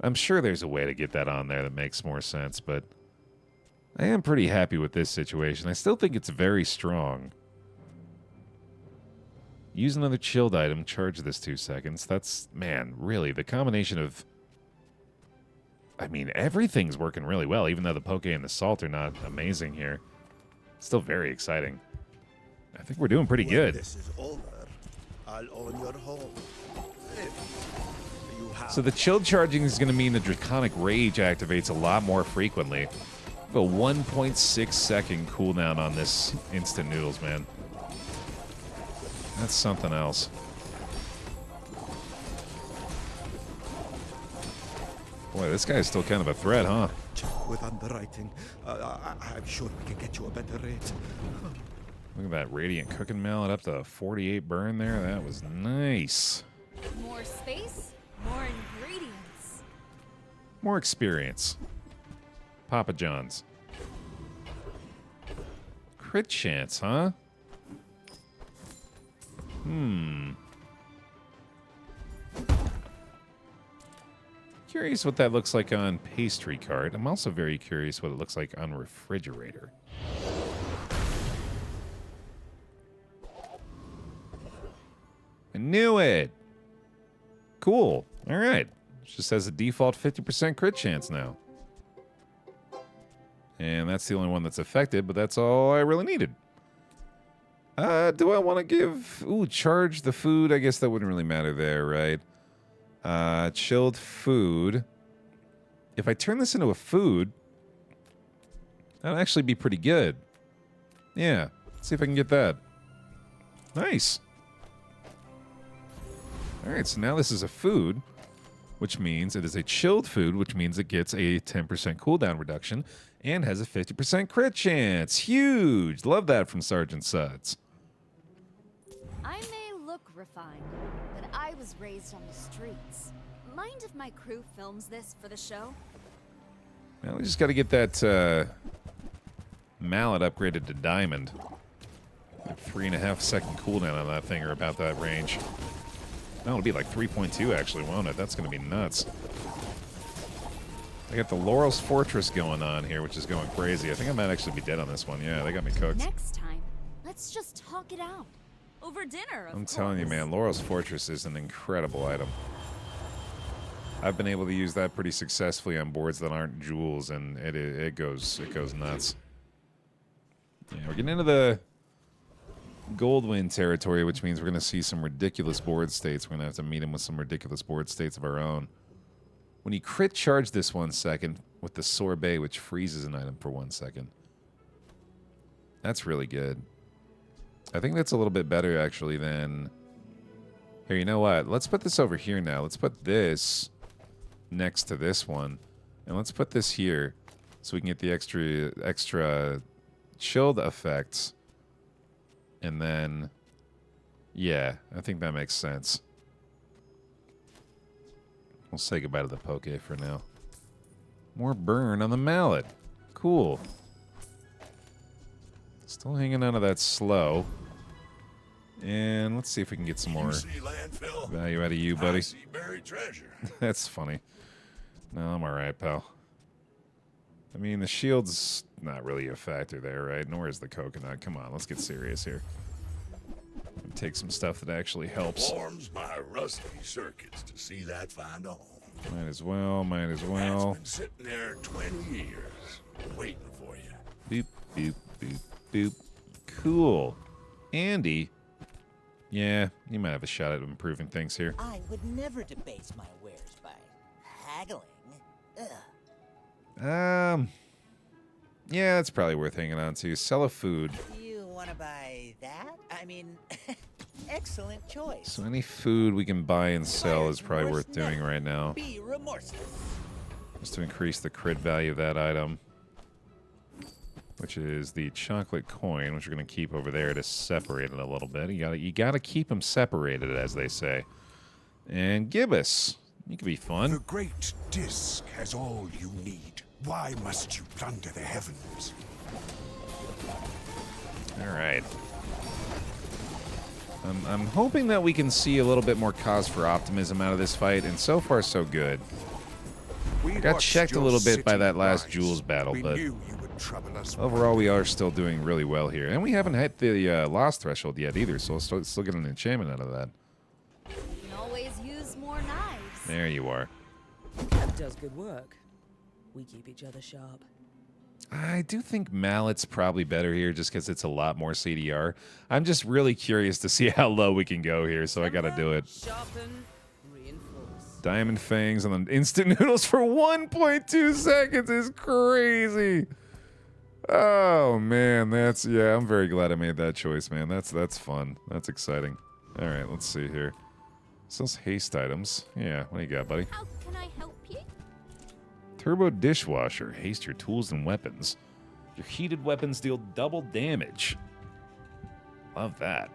I'm sure there's a way to get that on there that makes more sense, but I am pretty happy with this situation. I still think it's very strong. Use another chilled item, charge this 2 seconds. That's, man, really, the combination of... I mean, everything's working really well, even though the poke and the salt are not amazing here. Still very exciting. I think we're doing pretty good. When this is over, I'll own your home. So the chilled charging is going to mean the Draconic Rage activates a lot more frequently. A 1.6 second cooldown on this instant noodles, man. That's something else. Boy, this guy's still kind of a threat, huh? With underwriting, I'm sure we can get you a better rate. Look at that Radiant Cooking Mallet up to 48 burn there. That was nice. More space, more ingredients. More experience. Papa John's. Crit chance, huh? Curious what that looks like on pastry cart. I'm also very curious what it looks like on refrigerator. I knew it. Cool. All right. It just has a default 50% crit chance now. And that's the only one that's affected, but that's all I really needed. Do I want to give... Ooh, charge the food. I guess that wouldn't really matter there, right? Chilled food. If I turn this into a food, that'd actually be pretty good. Yeah. Let's see if I can get that. Nice. All right, so now this is a food, which means it is a chilled food, which means it gets a 10% cooldown reduction and has a 50% crit chance. Huge. Love that from Sergeant Suds. I may look refined, but I was raised on the streets. Mind if my crew films this for the show? Well, we just got to get that mallet upgraded to diamond. Like 3.5 second cooldown on that thing, or about that range. No, it'll be like 3.2 actually, won't it? That's going to be nuts. I got the Laurel's Fortress going on here, which is going crazy. I think I might actually be dead on this one. Yeah, they got me cooked. Next time, let's just talk it out. Over dinner, I'm telling you, man, Laurel's Fortress is an incredible item. I've been able to use that pretty successfully on boards that aren't jewels, and it goes nuts. Yeah, we're getting into the Goldwind territory, which means we're going to see some ridiculous board states. We're going to have to meet them with some ridiculous board states of our own. When you crit charge this 1 second with the Sorbet, which freezes an item for 1 second, that's really good. I think that's a little bit better, actually, than... Here, you know what? Let's put this over here now. Let's put this next to this one. And let's put this here so we can get the extra chilled effects. And then... Yeah, I think that makes sense. We'll say goodbye to the poke for now. More burn on the mallet. Cool. Still hanging on to that slow. And let's see if we can get some more value out of you, buddy. I see buried treasure. That's funny. No, I'm alright, pal. I mean, the shield's not really a factor there, right? Nor is the coconut. Come on, let's get serious here. Take some stuff that actually helps. Forms my rusty circuits to see that find a home. Might as well, might as well. That's been sitting there 20 years, waiting for you. Boop, boop, boop, boop. Cool. Andy. Yeah, you might have a shot at improving things here. I would never debase my wares by haggling. Ugh. Yeah, that's probably worth hanging on to. Sell a food. You want to buy that? I mean, excellent choice. So any food we can buy and sell is probably worth doing right now. Be remorseless. Just to increase the crit value of that item. Which is the chocolate coin, which we're going to keep over there to separate it a little bit. You gotta keep them separated, as they say. And gibbous. You could be fun. The great disc has all you need. Why must you plunder the heavens? All right. I'm hoping that we can see a little bit more cause for optimism out of this fight, and so far so good. Got checked a little bit by that last Jules battle, but overall we are still doing really well here. And we haven't hit the loss threshold yet either, so we'll still get an enchantment out of that. You can always use more knives. There you are. That does good work. We keep each other sharp. I do think Mallet's probably better here just because it's a lot more CDR. I'm just really curious to see how low we can go here, so I gotta do it. Sharpen, reinforce. Diamond Fangs and then instant noodles for 1.2 seconds is crazy. Oh man, yeah, I'm very glad I made that choice, man. That's fun. That's exciting. All right, let's see here. Sells haste items. Yeah, what do you got, buddy? How can I help you? Turbo dishwasher. Haste your tools and weapons. Your heated weapons deal double damage. Love that.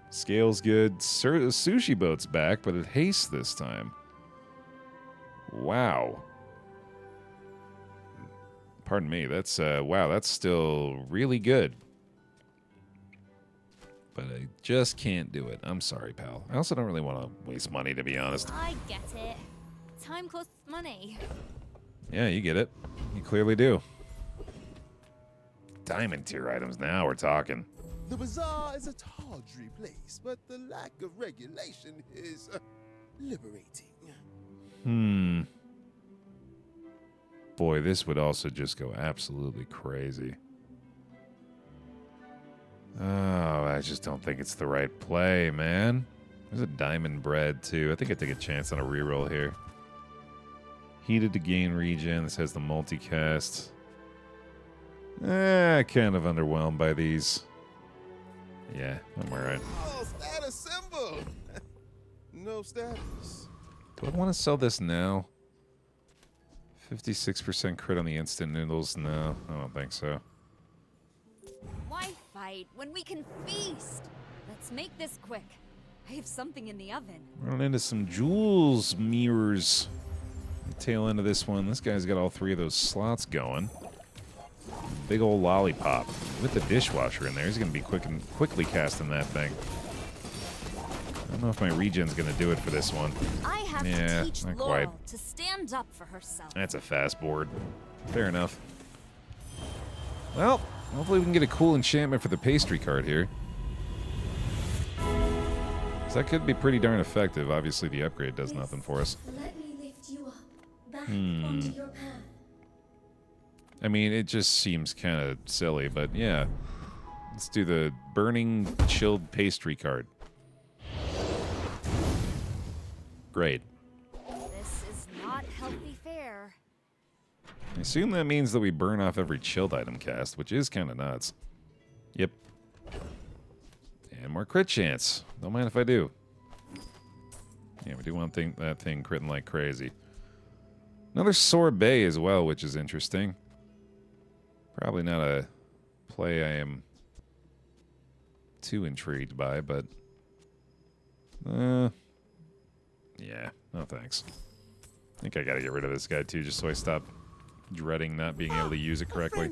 Scale's good. Sushi boat's back, but it hastes this time. Wow. Pardon me. That's wow. That's still really good. But I just can't do it. I'm sorry, pal. I also don't really want to waste money, to be honest. I get it. Time costs money. Yeah, you get it. You clearly do. Diamond tier items now, we're talking. The Bazaar is a tawdry place, but the lack of regulation is liberating. Boy, this would also just go absolutely crazy. Oh, I just don't think it's the right play, man. There's a diamond bread, too. I think I take a chance on a reroll here. Heated to gain regen. This has the multicast. Kind of underwhelmed by these. Yeah, I'm alright. Oh, status symbol! No status. Do I want to sell this now? 56% crit on the instant noodles? No, I don't think so. Why fight when we can feast? Let's make this quick. I have something in the oven. Running into some jewels mirrors. The tail end of this one. This guy's got all three of those slots going. Big old lollipop with the dishwasher in there. He's going to be quickly casting that thing. I don't know if my regen's going to do it for this one. I have to teach not Laurel quite. to stand up for herself. That's a fast board. Fair enough. Well, hopefully we can get a cool enchantment for the pastry card here. So that could be pretty darn effective. Obviously, the upgrade does nothing for us. Let me lift you up, back onto your path. I mean, it just seems kind of silly, but yeah. Let's do the burning chilled pastry card. Great. This is not healthy fare. I assume that means that we burn off every chilled item cast, which is kind of nuts. Yep. And more crit chance. Don't mind if I do. Yeah, we do want that thing critting like crazy. Another sorbet as well, which is interesting. Probably not a play I am too intrigued by, but... yeah, no thanks. I think I gotta get rid of this guy too, just so I stop dreading not being able to use it correctly.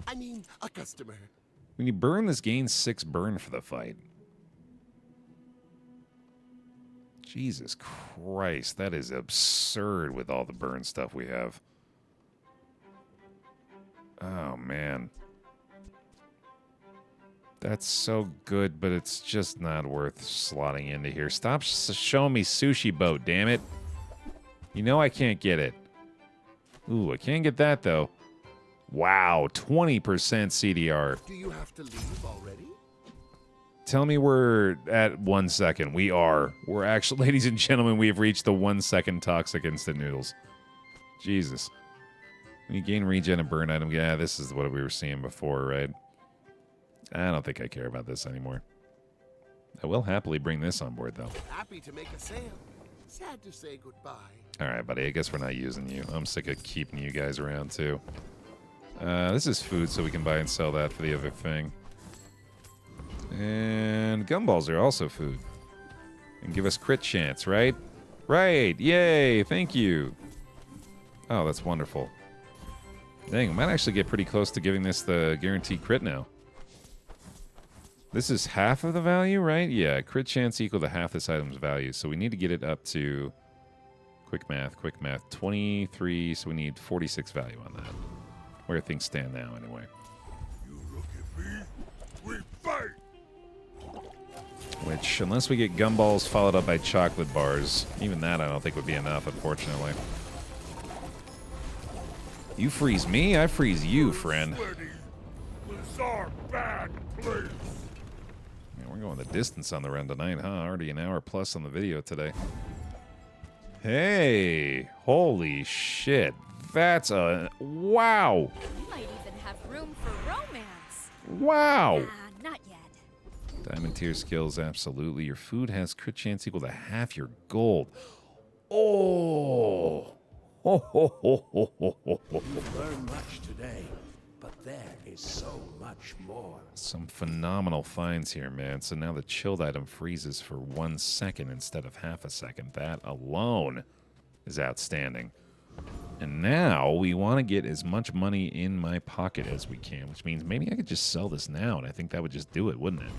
I mean, a customer. When you burn, this gains 6 burn for the fight. Jesus Christ, that is absurd with all the burn stuff we have. Oh, man. That's so good, but it's just not worth slotting into here. Stop showing me sushi boat, damn it. You know I can't get it. Ooh, I can't get that, though. Wow, 20% CDR. Do you have to leave already? Tell me we're at 1 second. We are. We're actually, ladies and gentlemen, we have reached the 1 second toxic instant noodles. Jesus. When you gain regen and burn item, yeah, this is what we were seeing before, right? I don't think I care about this anymore. I will happily bring this on board, though. Happy to make a sale. Sad to say goodbye. All right, buddy. I guess we're not using you. I'm sick of keeping you guys around, too. This is food, so we can buy and sell that for the other thing. And gumballs are also food. And give us crit chance, right? Right. Yay. Thank you. Oh, that's wonderful. Dang, I might actually get pretty close to giving this the guaranteed crit now. This is half of the value, right? Yeah, crit chance equal to half this item's value. So we need to get it up to, quick math, 23. So we need 46 value on that. Where things stand now, anyway. You look at me, we fight! Which, unless we get gumballs followed up by chocolate bars, even that I don't think would be enough, unfortunately. You freeze me, I freeze you, friend. Bazaar, bad place. Man, we're going the distance on the run tonight, huh? Already an hour plus on the video today. Hey, holy shit. That's a... Wow. We might even have room for romance. Wow. Not yet. Diamond tier skills, absolutely. Your food has crit chance equal to half your gold. Oh. You've learned much today, but there is so much more. Some phenomenal finds here, man. So now the chilled item freezes for 1 second instead of half a second. That alone is outstanding. And now we want to get as much money in my pocket as we can, which means maybe I could just sell this now, and I think that would just do it, wouldn't it?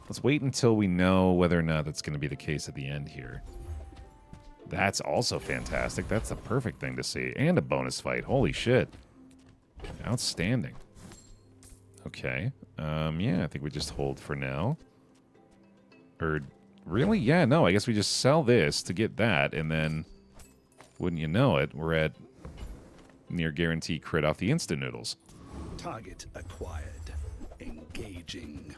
Let's wait until we know whether or not that's going to be the case at the end here. That's also fantastic. That's the perfect thing to see. And a bonus fight. Holy shit. Outstanding. Okay. Yeah, I think we just hold for now. Or, really? Yeah, no, I guess we just sell this to get that, and then, wouldn't you know it, we're at near guarantee crit off the instant noodles. Target acquired. Engaging.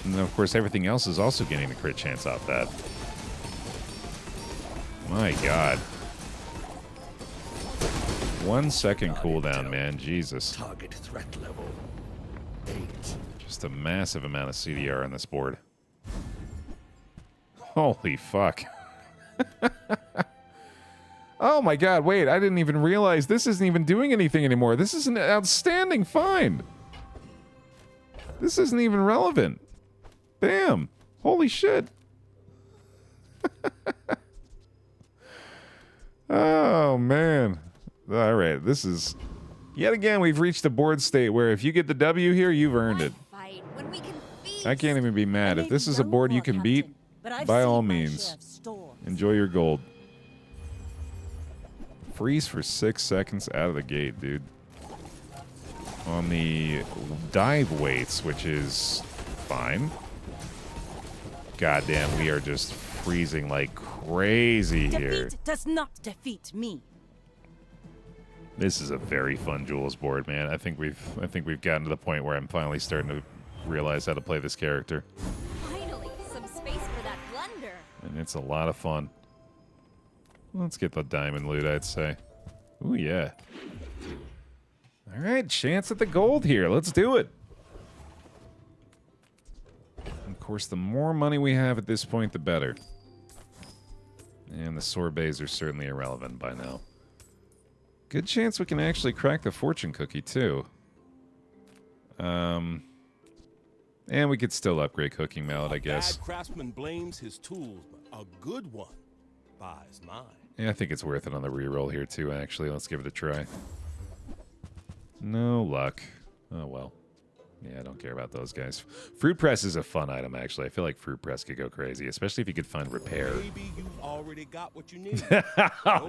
And then, of course, everything else is also getting the crit chance off that. My God. 1 second cooldown, man. Jesus. Target threat level 8. Just a massive amount of CDR on this board. Holy fuck. Oh my God, wait, I didn't even realize this isn't even doing anything anymore. This is an outstanding find. This isn't even relevant. Bam. Holy shit. Oh, man. All right, this is... Yet again, we've reached a board state where if you get the W here, you've earned it. I can't even be mad. If this is a board you can beat, by all means, enjoy your gold. Freeze for 6 seconds out of the gate, dude. On the dive weights, which is fine. Goddamn, we are just freezing like crazy here. Defeat does not defeat me. This is a very fun Jules board, man. I think we've gotten to the point where I'm finally starting to realize how to play this character. Finally, some space for that blunder. And it's a lot of fun. Let's get the diamond loot, I'd say. Ooh, yeah. All right, chance at the gold here. Let's do it. Of course, the more money we have at this point, the better. And the sorbets are certainly irrelevant by now. Good chance we can actually crack the fortune cookie, too. And we could still upgrade cooking mallet, I guess. Bad craftsman blames his tools, but a good one buys mine. Yeah, I think it's worth it on the reroll here, too, actually. Let's give it a try. No luck. Oh, well. Yeah, I don't care about those guys. Fruit press is a fun item, actually. I feel like fruit press could go crazy, especially if you could find repair. Maybe you've already got what you need. Oh,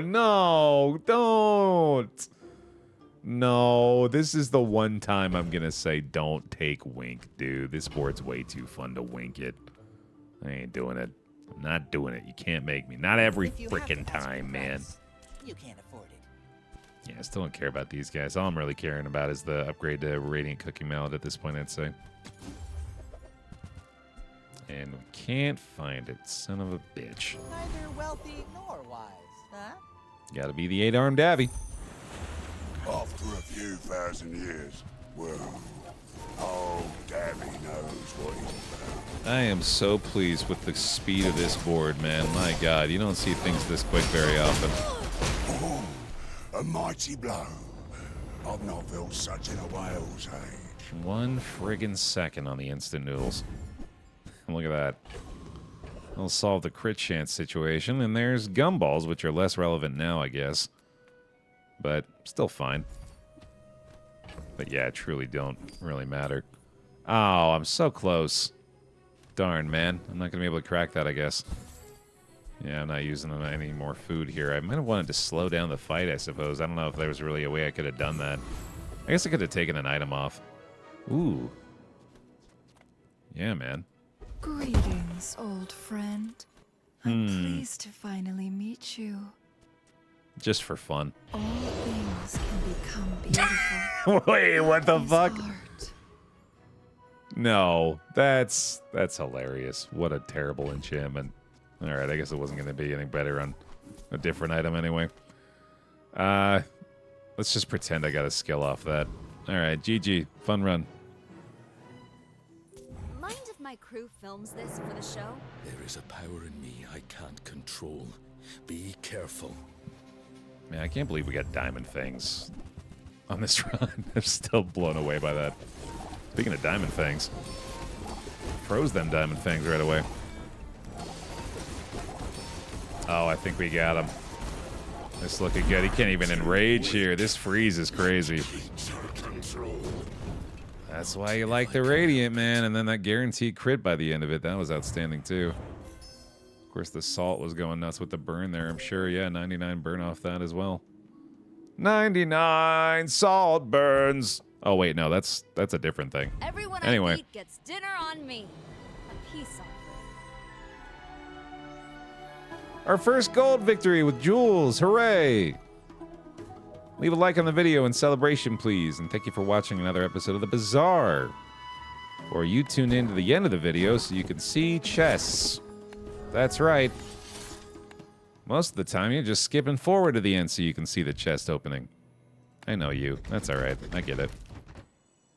no, don't. No, this is the one time I'm going to say don't take wink, dude. This board's way too fun to wink it. I ain't doing it. I'm not doing it. You can't make me. Not every freaking time, man. You can't afford it. Yeah, I still don't care about these guys. All I'm really caring about is the upgrade to Radiant Cooking Mallet at this point, I'd say. And we can't find it. Son of a bitch. Neither wealthy nor wise, huh? Gotta be the 8-armed Davy. After a few thousand years, well, old Davy knows what he's about. I am so pleased with the speed of this board, man. My God, you don't see things this quick very often. Oh, a mighty blow. I've not felt such in a whale's age. 1 friggin' second on the instant noodles. Look at that. I'll solve the crit chance situation, and there's gumballs, which are less relevant now, I guess. But still fine. But yeah, truly don't really matter. Oh, I'm so close. Darn, man. I'm not going to be able to crack that, I guess. Yeah, I'm not using any more food here. I might have wanted to slow down the fight, I suppose. I don't know if there was really a way I could have done that. I guess I could have taken an item off. Ooh. Yeah, man. Greetings, old friend. I'm pleased to finally meet you. Just for fun. All things can become beautiful. Wait, what the fuck? Art. No, that's hilarious. What a terrible enchantment. All right, I guess it wasn't going to be any better on a different item anyway. Let's just pretend I got a skill off that. All right, GG. Fun run. Mind if my crew films this for the show? There is a power in me I can't control. Be careful. Man, I can't believe we got diamond fangs on this run. I'm still blown away by that. Speaking of diamond fangs, froze them diamond fangs right away. Oh, I think we got him. This looking good. He can't even enrage here. This freeze is crazy. That's why you like the Radiant, man. And then that guaranteed crit by the end of it. That was outstanding, too. Of course, the salt was going nuts with the burn there, I'm sure. Yeah, 99 burn off that as well. 99 salt burns. Oh, wait, no, that's a different thing. Everyone anyway. I meet gets dinner on me. A peace offering. Our first gold victory with Jules. Hooray! Leave a like on the video in celebration, please. And thank you for watching another episode of the Bazaar. Or you tune in to the end of the video so you can see chests. That's right. Most of the time, you're just skipping forward to the end so you can see the chest opening. I know you. That's all right. I get it.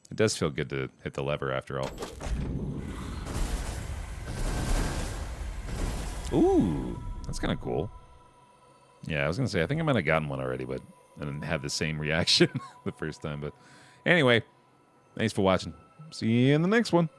It does feel good to hit the lever after all. Ooh, that's kind of cool. Yeah, I was going to say, I think I might have gotten one already, but I didn't have the same reaction the first time. But anyway, thanks for watching. See you in the next one.